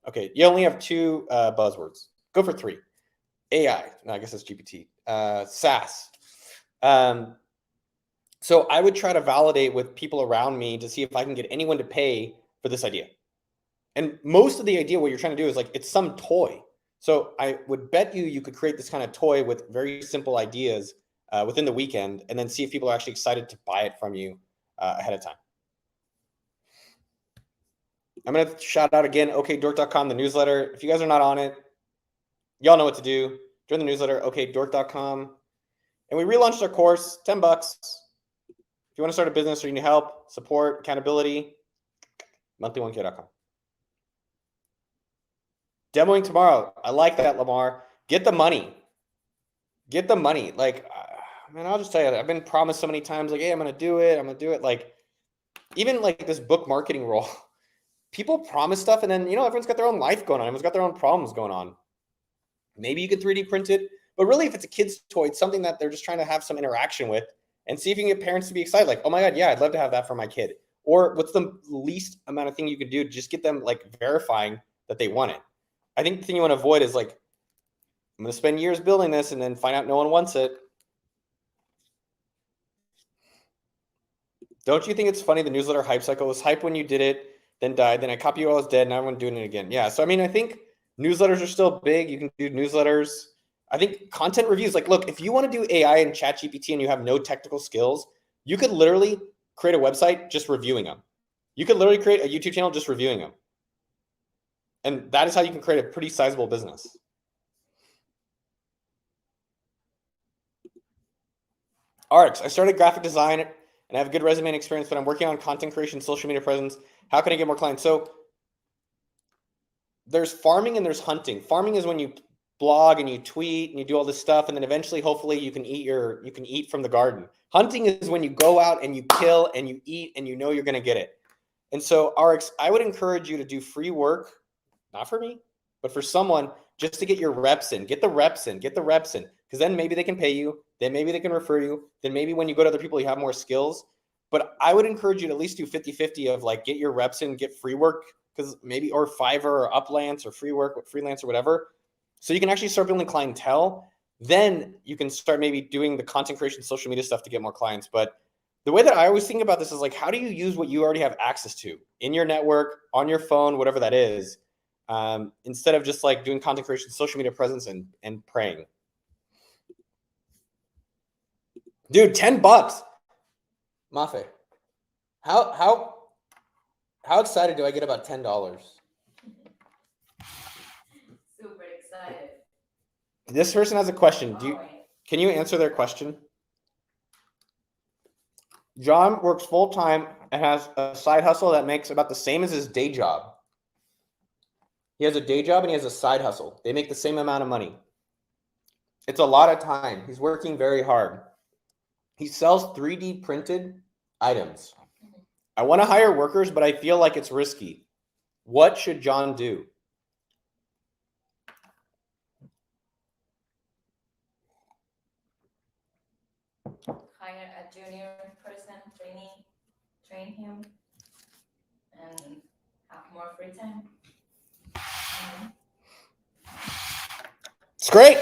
okay, you only have 2 buzzwords. Go for 3. AI. No, I guess that's GPT. SaaS. So I would try to validate with people around me to see if I can get anyone to pay for this idea. And most of the idea, what you're trying to do is like, it's some toy. So I would bet you could create this kind of toy with very simple ideas within the weekend and then see if people are actually excited to buy it from you ahead of time. I'm going to shout out again, okdork.com, the newsletter. If you guys are not on it, y'all know what to do. Join the newsletter, okdork.com. And we relaunched our course, $10. If you want to start a business or you need help, support, accountability, monthly1k.com. Demoing tomorrow. I like that, Lamar. Get the money. Get the money. Like, man, I'll just tell you, I've been promised so many times, like, hey, I'm going to do it. I'm going to do it. Like, even like this book marketing role, people promise stuff and then, you know, everyone's got their own life going on. Everyone's got their own problems going on. Maybe you could 3D print it, but really if it's a kid's toy, it's something that they're just trying to have some interaction with and see if you can get parents to be excited. Like, oh my God, yeah, I'd love to have that for my kid. Or what's the least amount of thing you could do to just get them like verifying that they want it. I think the thing you want to avoid is like, I'm going to spend years building this and then find out no one wants it. Don't you think it's funny the newsletter hype cycle was hype when you did it, then died, then I copy you all as dead, now everyone's doing it again. Yeah, so I mean, I think newsletters are still big. You can do newsletters. I think content reviews, like, look, if you want to do AI and ChatGPT and you have no technical skills, you could literally create a website just reviewing them. You could literally create a YouTube channel just reviewing them. And that is how you can create a pretty sizable business. Arts, I started graphic design and I have a good resume and experience, but I'm working on content creation, social media presence. How can I get more clients? So there's farming and there's hunting. Farming is when you blog and you tweet and you do all this stuff, and then eventually, hopefully, you can eat from the garden. Hunting is when you go out and you kill and you eat and you know you're going to get it. And so, RX, I would encourage you to do free work. Not for me, but for someone, just to get your reps in. Get the reps in. Because then maybe they can pay you. Then maybe they can refer you. Then maybe when you go to other people, you have more skills. But I would encourage you to at least do 50-50 of like, get your reps in, get free work, because maybe, or Fiverr or Uplance or free work, freelance or whatever. So you can actually start building clientele. Then you can start maybe doing the content creation, social media stuff to get more clients. But the way that I always think about this is like, how do you use what you already have access to in your network, on your phone, whatever that is, instead of just like doing content creation, social media presence and praying. Dude, $10. Mafe, how excited do I get about $10? Super excited. This person has a question. Can you answer their question? John works full-time and has a side hustle that makes about the same as his day job. He has a day job and he has a side hustle. They make the same amount of money. It's a lot of time. He's working very hard. He sells 3D printed items. I want to hire workers, but I feel like it's risky. What should John do? Hire a junior person, train him, and have more free time. It's great.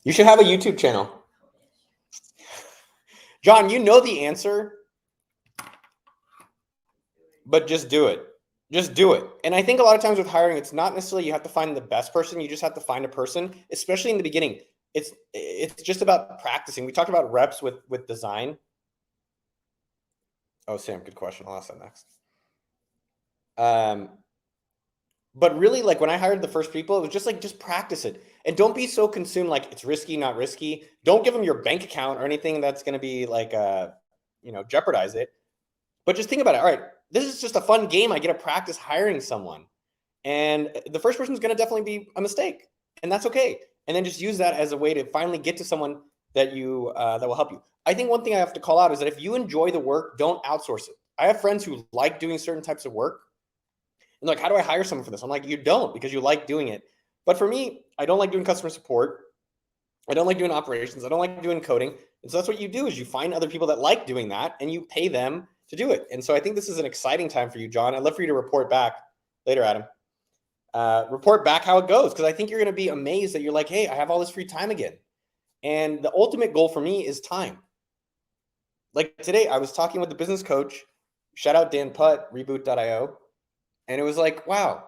You should have a YouTube channel. John, you know the answer, but just do it. just do it. And I think a lot of times with hiring, it's not necessarily you have to find the best person. You just have to find a person, especially in the beginning. It's just about practicing. We talked about reps with design. Oh, Sam, good question. I'll ask that next. But really, like when I hired the first people, it was just like, just practice it. And don't be so consumed, like it's risky, not risky. Don't give them your bank account or anything that's going to be like, jeopardize it. But just think about it. All right, this is just a fun game. I get to practice hiring someone. And the first person is going to definitely be a mistake. And that's okay. And then just use that as a way to finally get to someone that you that will help you. I think one thing I have to call out is that if you enjoy the work, don't outsource it. I have friends who like doing certain types of work. And like, how do I hire someone for this? I'm like, you don't, because you like doing it. But for me, I don't like doing customer support. I don't like doing operations. I don't like doing coding. And so that's what you do is you find other people that like doing that and you pay them to do it. And so I think this is an exciting time for you, John. I'd love for you to report back later, Adam. Report back how it goes, because I think you're going to be amazed that you're like, hey, I have all this free time again. And the ultimate goal for me is time. Like today, I was talking with the business coach. Shout out Dan Putt, reboot.io. And it was like, wow,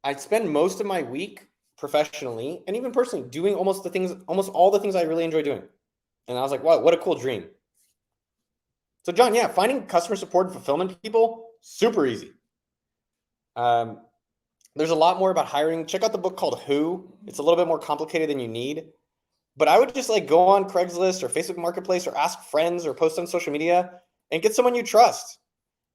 I spend most of my week professionally and even personally doing almost all the things I really enjoy doing. And I was like, wow, what a cool dream. So John, yeah, finding customer support and fulfillment people, super easy. There's a lot more about hiring. Check out the book called Who. It's a little bit more complicated than you need. But I would just like go on Craigslist or Facebook Marketplace or ask friends or post on social media and get someone you trust.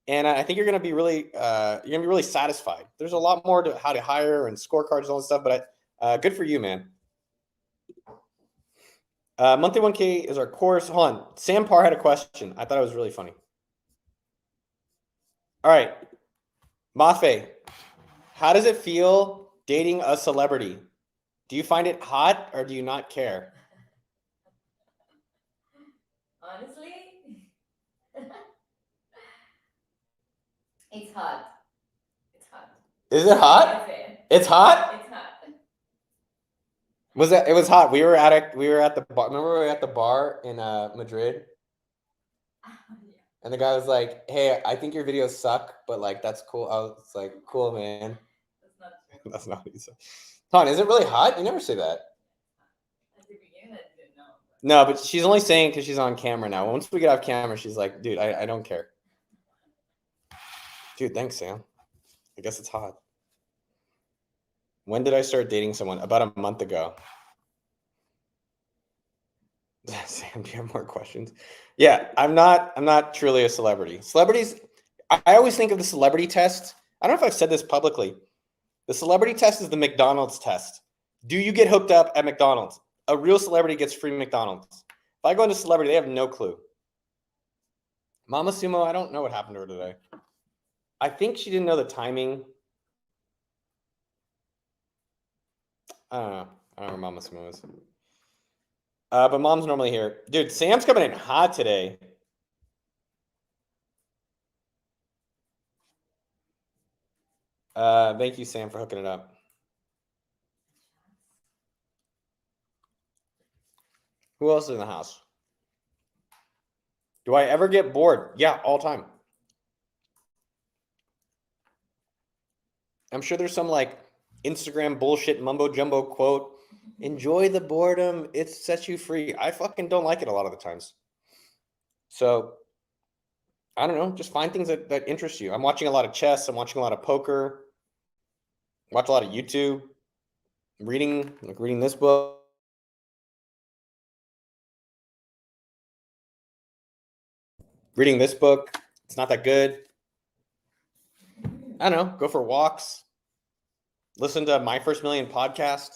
And I think you're going to be really satisfied. There's a lot more to how to hire and scorecards and all that stuff, but good for you, man. Monthly 1K is our course. Hold on. Sam Parr had a question. I thought it was really funny. All right. Mafe, how does it feel dating a celebrity? Do you find it hot or do you not care? Honestly, it's hot. It's hot. Is it hot? It's hot? It's hot. It was hot. We were at the bar. Remember we were at the bar in Madrid? Yeah. And the guy was like, hey, I think your videos suck, but like that's cool. I was like, cool, man. That's not true. That's not what he said. Hon, is it really hot? You never say that. At the beginning, I didn't know. No, but she's only saying because she's on camera now. Once we get off camera, she's like, dude, I don't care. Dude, thanks, Sam. I guess it's hot. When did I start dating someone? About a month ago. Sam, do you have more questions? Yeah, I'm not truly a celebrity. Celebrities, I always think of the celebrity test. I don't know if I've said this publicly. The celebrity test is the McDonald's test. Do you get hooked up at McDonald's? A real celebrity gets free McDonald's. If I go into celebrity, they have no clue. Mama Sumo, I don't know what happened to her today. I think she didn't know the timing. I don't know where Mama Sumo is. But Mom's normally here. Dude, Sam's coming in hot today. Thank you, Sam, for hooking it up. Who else is in the house? Do I ever get bored? Yeah, all time. I'm sure there's some like Instagram bullshit mumbo jumbo quote. Enjoy the boredom. It sets you free. I fucking don't like it a lot of the times. So I don't know. Just find things that interest you. I'm watching a lot of chess. I'm watching a lot of poker. Watch a lot of YouTube. Reading this book. Reading this book. It's not that good. I don't know. Go for walks. Listen to My First Million podcast.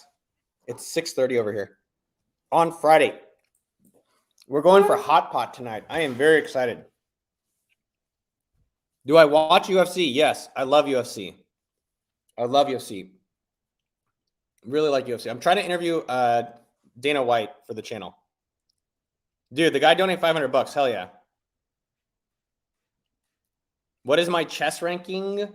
It's 6:30 over here. On Friday. We're going for Hot Pot tonight. I am very excited. Do I watch UFC? Yes. I love UFC. I love UFC. Really like UFC. I'm trying to interview Dana White for the channel. Dude, the guy donated $500. Hell yeah. What is my chess ranking?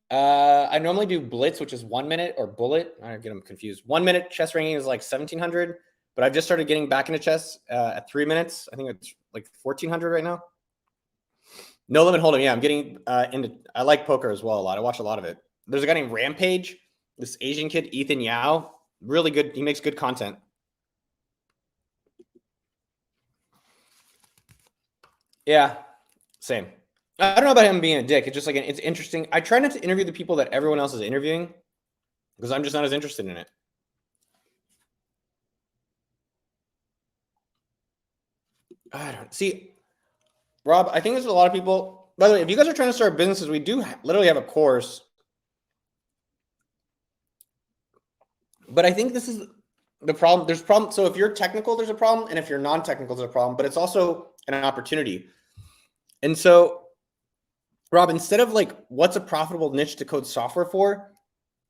I normally do blitz, which is 1 minute, or bullet. I get them confused. 1 minute chess ranking is like 1700, but I've just started getting back into chess at 3 minutes. I think it's like 1400 right now. No Limit Hold'em. Yeah, I'm getting I like poker as well a lot. I watch a lot of it. There's a guy named Rampage, this Asian kid, Ethan Yao. Really good. He makes good content. Yeah, same. I don't know about him being a dick. It's just like, it's interesting. I try not to interview the people that everyone else is interviewing because I'm just not as interested in it. I don't see, Rob. I think there's a lot of people. By the way, if you guys are trying to start businesses, we do literally have a course. But I think this is the problem. There's problem. So if you're technical, there's a problem, and if you're non-technical, there's a problem. But it's also an opportunity. And so, Rob, instead of like what's a profitable niche to code software for,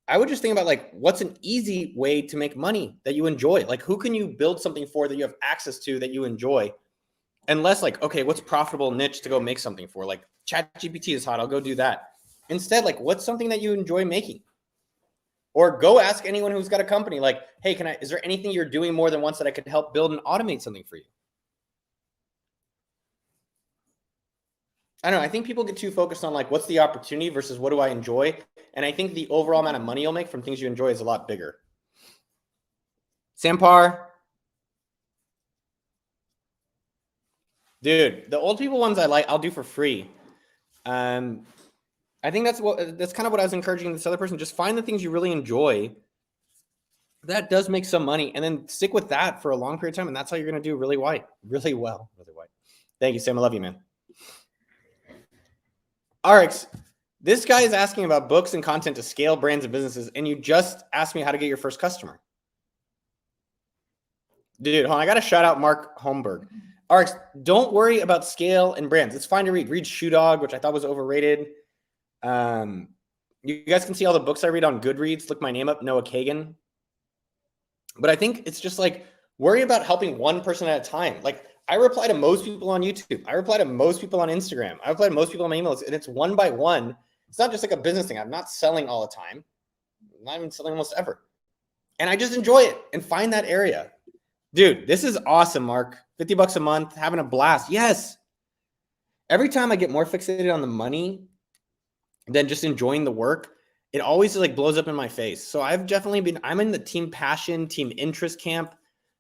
I would just think about like what's an easy way to make money that you enjoy. Like who can you build something for that you have access to that you enjoy? And less like, okay, what's a profitable niche to go make something for? Like ChatGPT is hot, I'll go do that. Instead, like what's something that you enjoy making? Or go ask anyone who's got a company like, hey, is there anything you're doing more than once that I could help build and automate something for you? I don't know. I think people get too focused on like, what's the opportunity versus what do I enjoy? And I think the overall amount of money you'll make from things you enjoy is a lot bigger. Sampar. Dude, the old people ones I'll do for free. I think that's kind of what I was encouraging this other person. Just find the things you really enjoy. That does make some money, and then stick with that for a long period of time, and that's how you're going to do really well. Thank you, Sam. I love you, man. RX, this guy is asking about books and content to scale brands and businesses, and you just asked me how to get your first customer. Dude, hold on, I got to shout out Mark Holmberg. RX, don't worry about scale and brands. It's fine to read. Read Shoe Dog, which I thought was overrated. You guys can see all the books I read on Goodreads. Look my name up, Noah Kagan. But I think it's just like, worry about helping one person at a time. Like, I reply to most people on YouTube. I reply to most people on Instagram. I reply to most people on my emails, and it's one by one. It's not just like a business thing. I'm not selling all the time. I'm not even selling almost ever. And I just enjoy it and find that area. Dude, this is awesome, Mark. $50 a month, having a blast. Yes. Every time I get more fixated on the money than just enjoying the work, it always like blows up in my face. So I've definitely I'm in the team passion, team interest camp.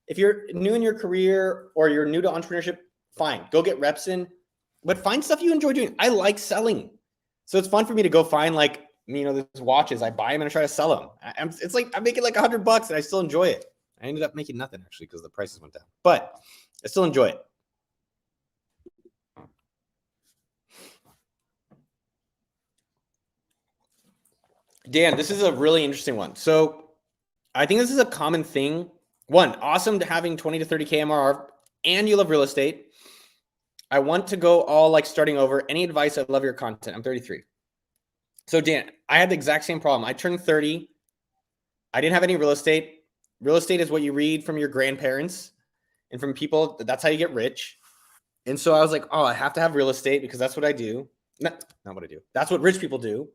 If you're new in your career or you're new to entrepreneurship, fine, go get reps in, but find stuff you enjoy doing. I like selling. So it's fun for me to go find like, these watches, I buy them and I try to sell them. It's like, I'm making like $100 and I still enjoy it. I ended up making nothing actually because the prices went down, but I still enjoy it. Dan, this is a really interesting one. So I think this is a common thing. One, awesome to having 20 to 30K MRR, and you love real estate. I want to go all like starting over. Any advice? I love your content. I'm 33. So Dan, I had the exact same problem. I turned 30. I didn't have any real estate. Real estate is what you read from your grandparents and from people. That's how you get rich. And so I was like, oh, I have to have real estate because that's what I do. Not what I do. That's what rich people do.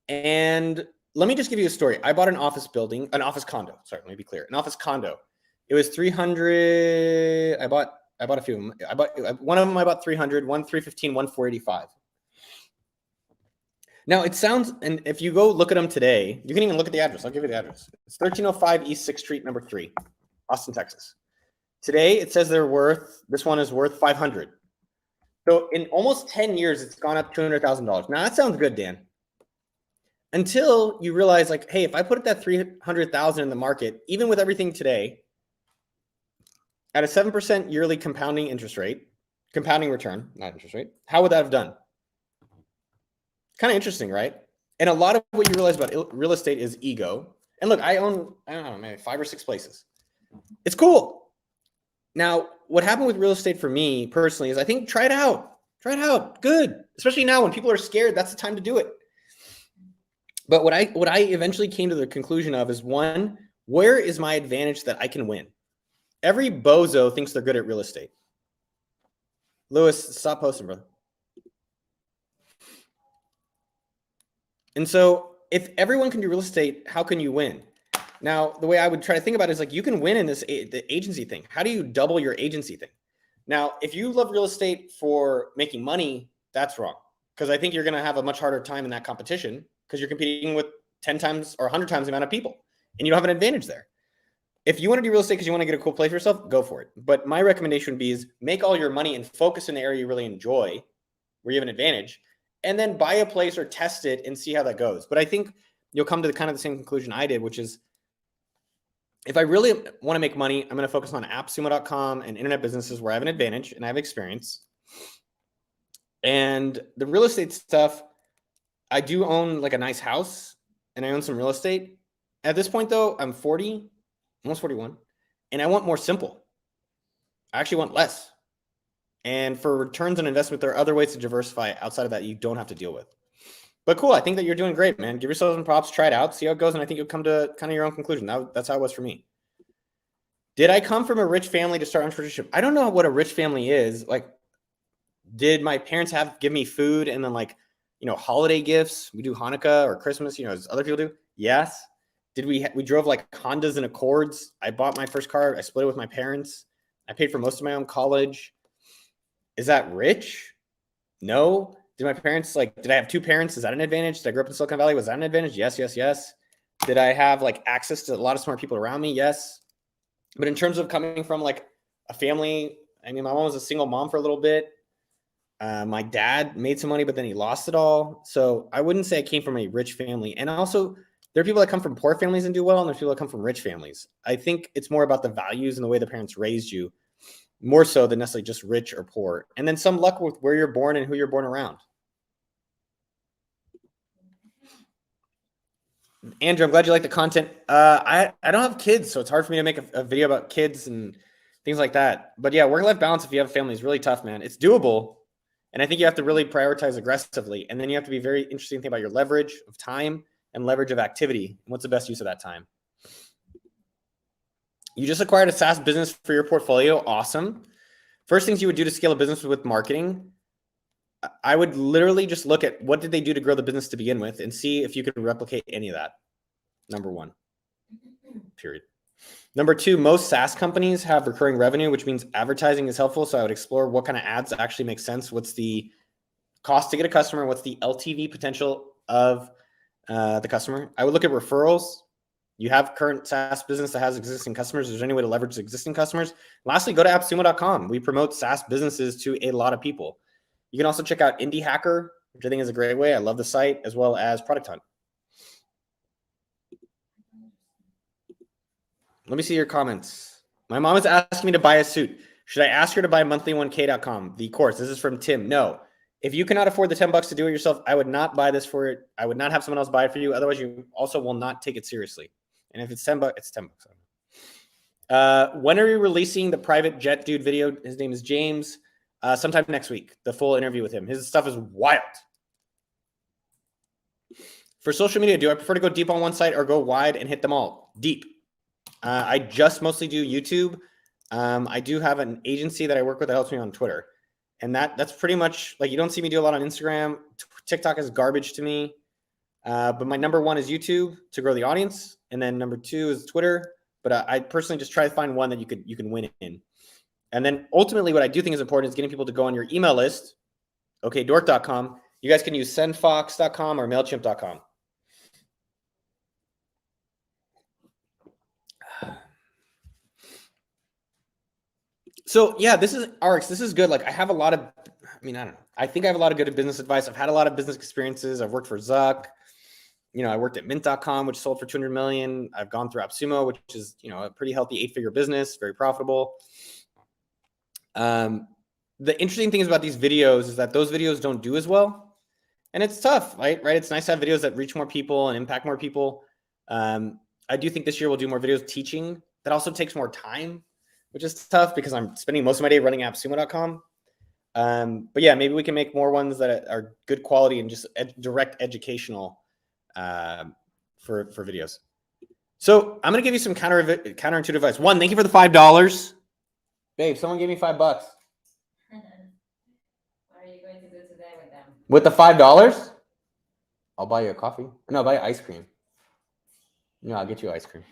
And let me just give you a story. I bought an office condo. Sorry, let me be clear. An office condo. It was 300. I bought a few of them. I bought one of them. I bought 300, one 315, one 485. Now it sounds, and if you go look at them today, you can even look at the address. I'll give you the address. It's 1305 East 6th Street, number 3, Austin, Texas. Today it says this one is worth 500. So in almost 10 years, it's gone up $200,000. Now that sounds good, Dan. Until you realize like, hey, if I put that 300,000 in the market, even with everything today, at a 7% yearly compounding return, not interest rate, how would that have done? Kind of interesting, right? And a lot of what you realize about real estate is ego. And look, I don't know, maybe 5 or 6 places. It's cool. Now, what happened with real estate for me personally is I think try it out. Good. Especially now when people are scared, that's the time to do it. But what I eventually came to the conclusion of is, one, where is my advantage that I can win? Every bozo thinks they're good at real estate. Lewis, stop posting, brother. And so if everyone can do real estate, how can you win? Now, the way I would try to think about it is like, you can win in the agency thing. How do you double your agency thing? Now, if you love real estate for making money, that's wrong. Because I think you're going to have a much harder time in that competition because you're competing with 10 times or 100 times the amount of people and you don't have an advantage there. If you want to do real estate because you want to get a cool place for yourself, go for it. But my recommendation would be is make all your money and focus in the area you really enjoy, where you have an advantage, and then buy a place or test it and see how that goes. But I think you'll come to the same conclusion I did, which is if I really want to make money, I'm going to focus on appsumo.com and internet businesses where I have an advantage and I have experience. And the real estate stuff, I do own like a nice house and I own some real estate. At this point though, I'm 40, almost 41, and I want more simple. I actually want less. And for returns on investment, there are other ways to diversify outside of that you don't have to deal with. But cool, I think that you're doing great, man. Give yourself some props, try it out, see how it goes, and I think you'll come to kind of your own conclusion. That's how it was for me. Did I come from a rich family to start entrepreneurship? I don't know what a rich family is. Like, did my parents give me food and then holiday gifts? We do Hanukkah or Christmas, as other people do. Yes. Did we drove like Hondas and Accords? I bought my first car. I split it with my parents. I paid for most of my own college. Is that rich? No. Did my parents did I have two parents? Is that an advantage? Did I grow up in Silicon Valley? Was that an advantage? Yes, yes, yes. Did I have access to a lot of smart people around me? Yes. But in terms of coming from a family, I mean, my mom was a single mom for a little bit. My dad made some money, but then he lost it all. So I wouldn't say I came from a rich family. And also, there are people that come from poor families and do well, and there's people that come from rich families. I think it's more about the values and the way the parents raised you, more so than necessarily just rich or poor. And then some luck with where you're born and who you're born around. Andrew, I'm glad you like the content. I don't have kids, so it's hard for me to make a video about kids and things like that. But yeah, work-life balance if you have a family is really tough, man. It's doable. And I think you have to really prioritize aggressively. And then you have to be very interested in thinking about your leverage of time and leverage of activity. And what's the best use of that time? You just acquired a SaaS business for your portfolio. Awesome. First things you would do to scale a business with marketing, I would literally just look at what did they do to grow the business to begin with and see if you can replicate any of that. Number one, period. Number two, most SaaS companies have recurring revenue, which means advertising is helpful. So I would explore what kind of ads actually make sense. What's the cost to get a customer? What's the LTV potential of the customer? I would look at referrals. You have current SaaS business that has existing customers. Is there any way to leverage existing customers? Lastly, go to appsumo.com. We promote SaaS businesses to a lot of people. You can also check out Indie Hacker, which I think is a great way. I love the site, as well as Product Hunt. Let me see your comments. My mom is asking me to buy a suit. Should I ask her to buy monthly1k.com? The course. This is from Tim. No. If you cannot afford the $10 to do it yourself, I would not buy this for it. I would not have someone else buy it for you. Otherwise, you also will not take it seriously. And if it's $10, it's $10. When are you releasing the private jet dude video? His name is James. Sometime next week, the full interview with him. His stuff is wild. For social media, do I prefer to go deep on one site or go wide and hit them all? Deep. I just mostly do YouTube. I do have an agency that I work with that helps me on Twitter. And that's pretty much you don't see me do a lot on Instagram. TikTok is garbage to me. But my number one is YouTube to grow the audience. And then number two is Twitter. But I personally just try to find one that you can win in. And then ultimately what I do think is important is getting people to go on your email list. OkDork.com. You guys can use sendfox.com or MailChimp.com. So yeah, this is RX. This is good. I have a lot of, I don't know. I think I have a lot of good business advice. I've had a lot of business experiences. I've worked for Zuck. I worked at Mint.com, which sold for $200 million. I've gone through AppSumo, which is, a pretty healthy 8-figure business, very profitable. The interesting thing about these videos is that those videos don't do as well. And it's tough, right? It's nice to have videos that reach more people and impact more people. I do think this year we'll do more videos teaching. That also takes more time, which is tough because I'm spending most of my day running appsumo.com. But yeah, maybe we can make more ones that are good quality and just direct educational for videos. So I'm going to give you some counterintuitive advice. One, thank you for the $5. Babe, someone gave me $5. What are you going to do today with them? With the $5? I'll buy you a coffee. No, I'll buy you ice cream. No, I'll get you ice cream.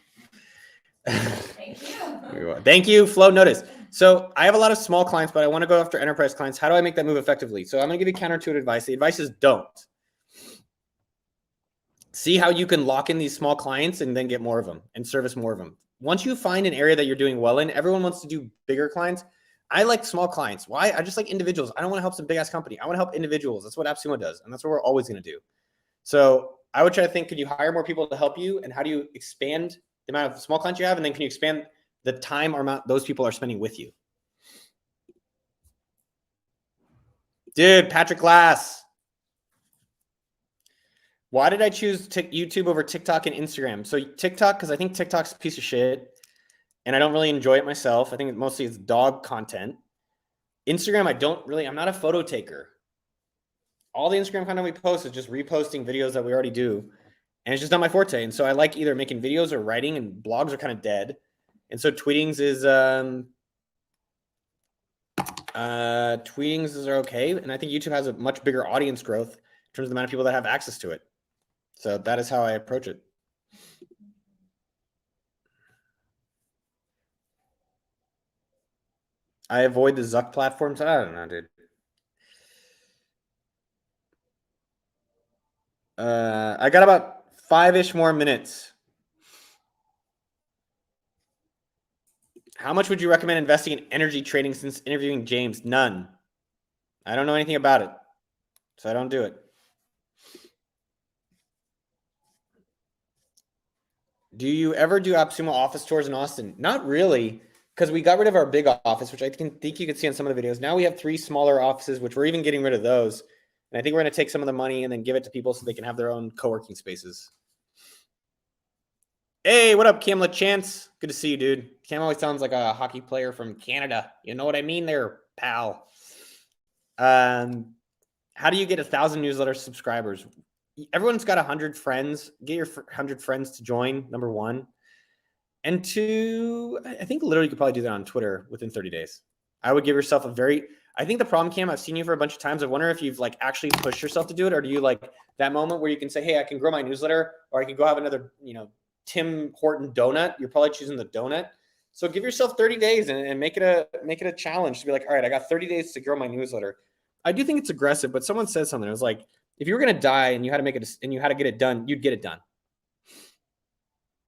Thank you. Thank you, Flow Notice. So I have a lot of small clients, but I want to go after enterprise clients. How do I make that move effectively? So I'm going to give you counterintuitive advice. The advice is don't. See how you can lock in these small clients and then get more of them and service more of them. Once you find an area that you're doing well in, everyone wants to do bigger clients. I like small clients. Why? I just like individuals. I don't want to help some big ass company. I want to help individuals. That's what AppSumo does. And that's what we're always going to do. So I would try to think, could you hire more people to help you? And how do you expand the amount of small clients you have? And then can you expand the time or amount those people are spending with you? Dude, Patrick Glass. Why did I choose YouTube over TikTok and Instagram? So TikTok, because I think TikTok's a piece of shit and I don't really enjoy it myself. I think mostly it's dog content. Instagram, I'm not a photo taker. All the Instagram content we post is just reposting videos that we already do. And it's just not my forte. And so I like either making videos or writing, and blogs are kind of dead. And so tweetings is okay. And I think YouTube has a much bigger audience growth in terms of the amount of people that have access to it. So that is how I approach it. I avoid the Zuck platforms. I don't know, dude. I got about 5-ish more minutes. How much would you recommend investing in energy trading since interviewing James? None. I don't know anything about it, so I don't do it. Do you ever do AppSumo office tours in Austin? Not really, because we got rid of our big office, which I think you could see on some of the videos. Now we have 3 smaller offices, which we're even getting rid of those. And I think we're going to take some of the money and then give it to people so they can have their own co-working spaces. Hey, what up, Cam LaChance? Good to see you, dude. Cam always sounds like a hockey player from Canada. You know what I mean there, pal. How do you get 1,000 newsletter subscribers? Everyone's got 100 friends. Get your 100 friends to join, number 1. And 2, I think literally you could probably do that on Twitter within 30 days. I would give yourself I think the problem, Cam, I've seen you for a bunch of times. I wonder if you've like actually pushed yourself to do it, or do you like that moment where you can say, hey, I can grow my newsletter, or I can go have another, Tim Horton donut. You're probably choosing the donut. So give yourself 30 days and make it a challenge to be like, all right, I got 30 days to grow my newsletter. I do think it's aggressive, but someone said something. It was like, if you were going to die and you had to make it and you had to get it done, you'd get it done.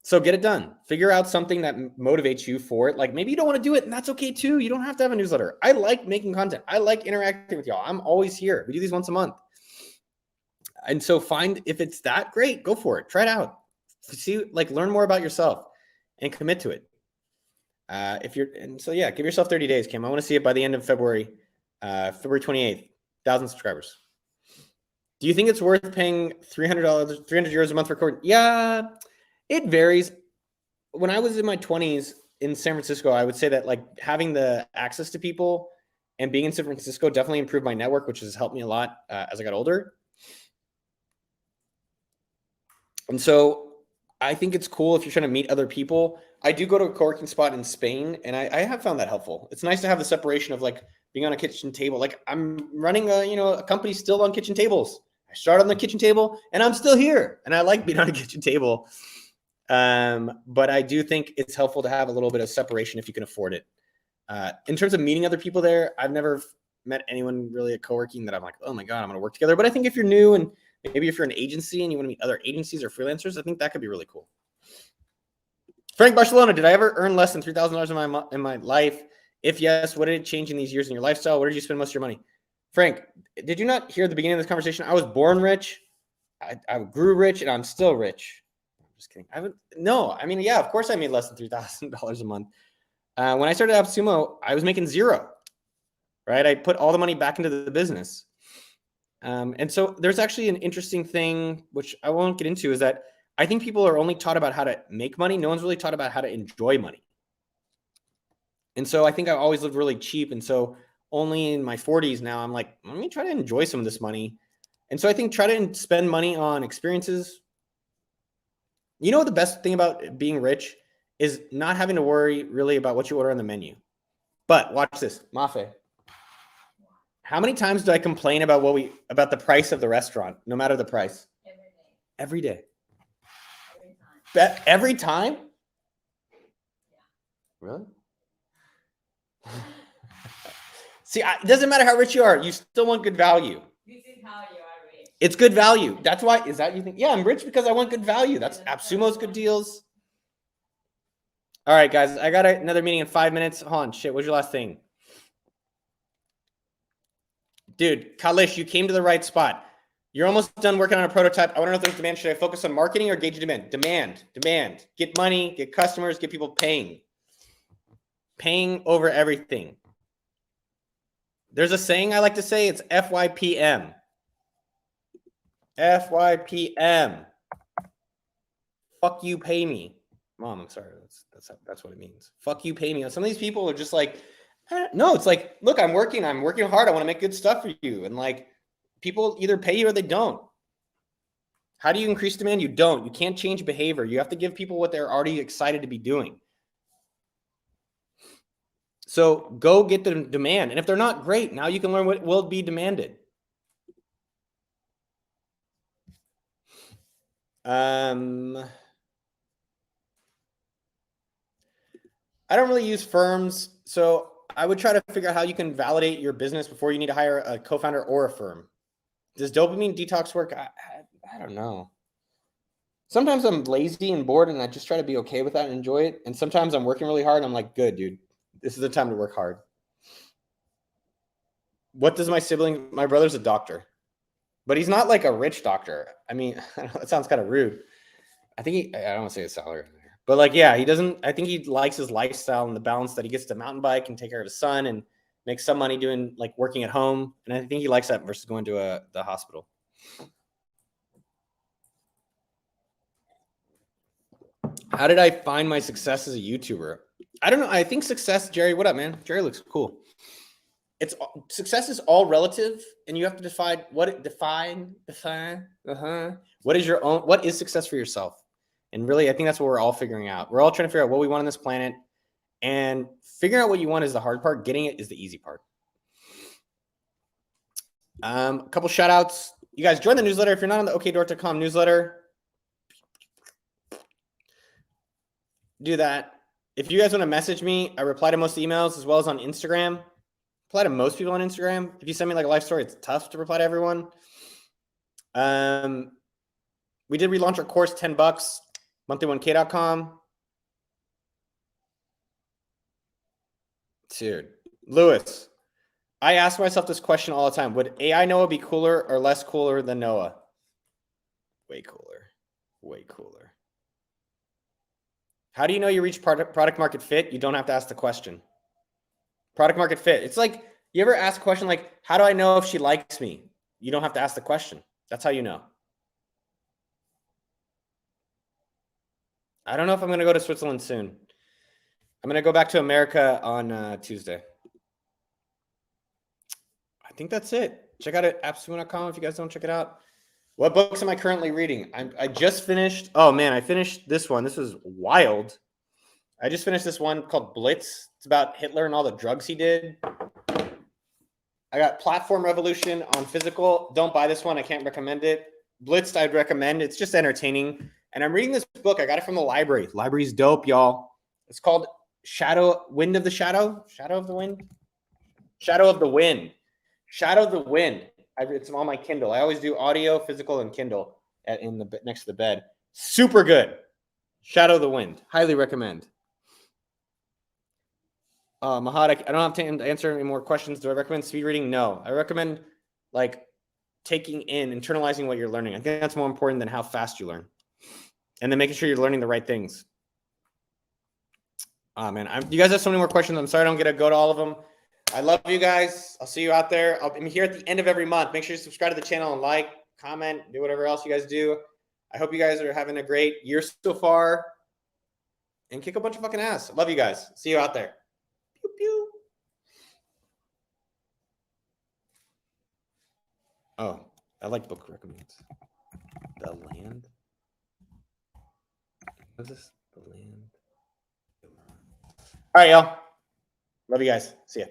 So get it done. Figure out something that motivates you for it. Like maybe you don't want to do it, and that's okay too. You don't have to have a newsletter. I like making content. I like interacting with y'all. I'm always here. We do these once a month. And so if it's that great, go for it. Try it out. See, learn more about yourself and commit to it. Give yourself 30 days, Kim. I want to see it by the end of February, February 28th, 1,000 subscribers. Do you think it's worth paying $300, 300 euros a month for recording? Yeah, it varies. When I was in my 20s in San Francisco, I would say that having the access to people and being in San Francisco definitely improved my network, which has helped me a lot as I got older. And so I think it's cool if you're trying to meet other people. I do go to a co-working spot in Spain, and I have found that helpful. It's nice to have the separation of being on a kitchen table. I'm running a company still on kitchen tables. I started on the kitchen table, and I'm still here, and I like being on a kitchen table. But I do think it's helpful to have a little bit of separation if you can afford it. In terms of meeting other people there, I've never met anyone really at co-working that I'm like, oh my God, I'm going to work together. But I think if you're new and maybe if you're an agency and you want to meet other agencies or freelancers, I think that could be really cool. Frank Barcelona, did I ever earn less than $3,000 in my life? If yes, what did it change in these years in your lifestyle? Where did you spend most of your money? Frank, did you not hear the beginning of this conversation? I was born rich. I grew rich, and I'm still rich. I'm just kidding. Yeah, of course I made less than $3,000 a month. When I started AppSumo, I was making zero, right? I put all the money back into the business. And so there's actually an interesting thing, which I won't get into, is that I think people are only taught about how to make money. No one's really taught about how to enjoy money. And so I think I always lived really cheap. And so only in my 40s now, I'm like, let me try to enjoy some of this money. And so I think try to spend money on experiences. You know, the best thing about being rich is not having to worry really about what you order on the menu. But watch this, Mafe. How many times do I complain about the price of the restaurant, no matter the price? Every day. Every time? Yeah. Really? See, it doesn't matter how rich you are. You still want good value. This is how you are rich. It's good value. That's why. Is that you think? Yeah, I'm rich because I want good value. That's AppSumo's good deals. All right, guys. I got another meeting in 5 minutes. Hold on. Shit. What's your last thing? Dude, Kalish, you came to the right spot. You're almost done working on a prototype. I want to know if there's demand. Should I focus on marketing or gauge demand? Demand. Get money, get customers, get people paying. Paying over everything. There's a saying I like to say. It's FYPM. FYPM. Fuck you, pay me. Mom, I'm sorry. That's what it means. Fuck you, pay me. Some of these people are just like, no, it's like, look, I'm working hard. I want to make good stuff for you. And like, people either pay you or they don't. How do you increase demand? You don't. You can't change behavior. You have to give people what they're already excited to be doing. So go get the demand. And if they're not great, now you can learn what will be demanded. I don't really use firms. So I would try to figure out how you can validate your business before you need to hire a co-founder or a firm. Does dopamine detox work? I don't know. Sometimes I'm lazy and bored and I just try to be okay with that and enjoy it. And sometimes I'm working really hard and I'm like, good, dude, this is the time to work hard. What does my brother's a doctor, but he's not like a rich doctor. I mean, that sounds kind of rude. I don't want to say his salary in there, but like, yeah, I think he likes his lifestyle and the balance that he gets to mountain bike and take care of his son and make some money doing like working at home. And I think he likes that versus going to the hospital. How did I find my success as a YouTuber? I don't know. I think success, Jerry, what up, man? Jerry looks cool. Success is all relative, and you have to define what is success for yourself. And really, I think that's what we're all figuring out. We're all trying to figure out what we want on this planet, and figuring out what you want is the hard part. Getting it is the easy part. A couple shout outs. You guys join the newsletter. If you're not on the okdork.com newsletter, do that. If you guys want to message me, I reply to most emails as well as on Instagram. Reply to most people on Instagram. If you send me like a life story, it's tough to reply to everyone. We did relaunch our course, $10, monthly1k.com. Dude, Lewis, I ask myself this question all the time. Would AI Noah be cooler or less cooler than Noah? Way cooler. Way cooler. How do you know you reach product market fit? You don't have to ask the question. Product market fit. It's like, you ever ask a question like, how do I know if she likes me? You don't have to ask the question. That's how you know. I don't know if I'm going to go to Switzerland soon. I'm going to go back to America on Tuesday. I think that's it. Check out it, appsumo.com if you guys don't check it out. What books am I currently reading? I just finished. Oh, man, I finished this one. This is wild. I just finished this one called Blitz. It's about Hitler and all the drugs he did. I got Platform Revolution on physical. Don't buy this one. I can't recommend it. Blitz, I'd recommend. It's just entertaining. And I'm reading this book. I got it from the library. The library's dope, y'all. It's called Wind of the Shadow? Shadow of the Wind? Shadow of the Wind. Shadow of the Wind. It's on my Kindle. I always do audio, physical, and Kindle next to the bed. Super good. Shadow of the Wind. Highly recommend. Mahad, I don't have time to answer any more questions. Do I recommend speed reading? No. I recommend like taking in, internalizing what you're learning. I think that's more important than how fast you learn. And then making sure you're learning the right things. Oh, man. You guys have so many more questions. I'm sorry I don't get to go to all of them. I love you guys. I'll see you out there. I'm here at the end of every month. Make sure you subscribe to the channel and like, comment, do whatever else you guys do. I hope you guys are having a great year so far. And kick a bunch of fucking ass. Love you guys. See you out there. Pew, pew. Oh, I like book recommends. The Land. What's this? The Land. All right, y'all. Love you guys. See ya.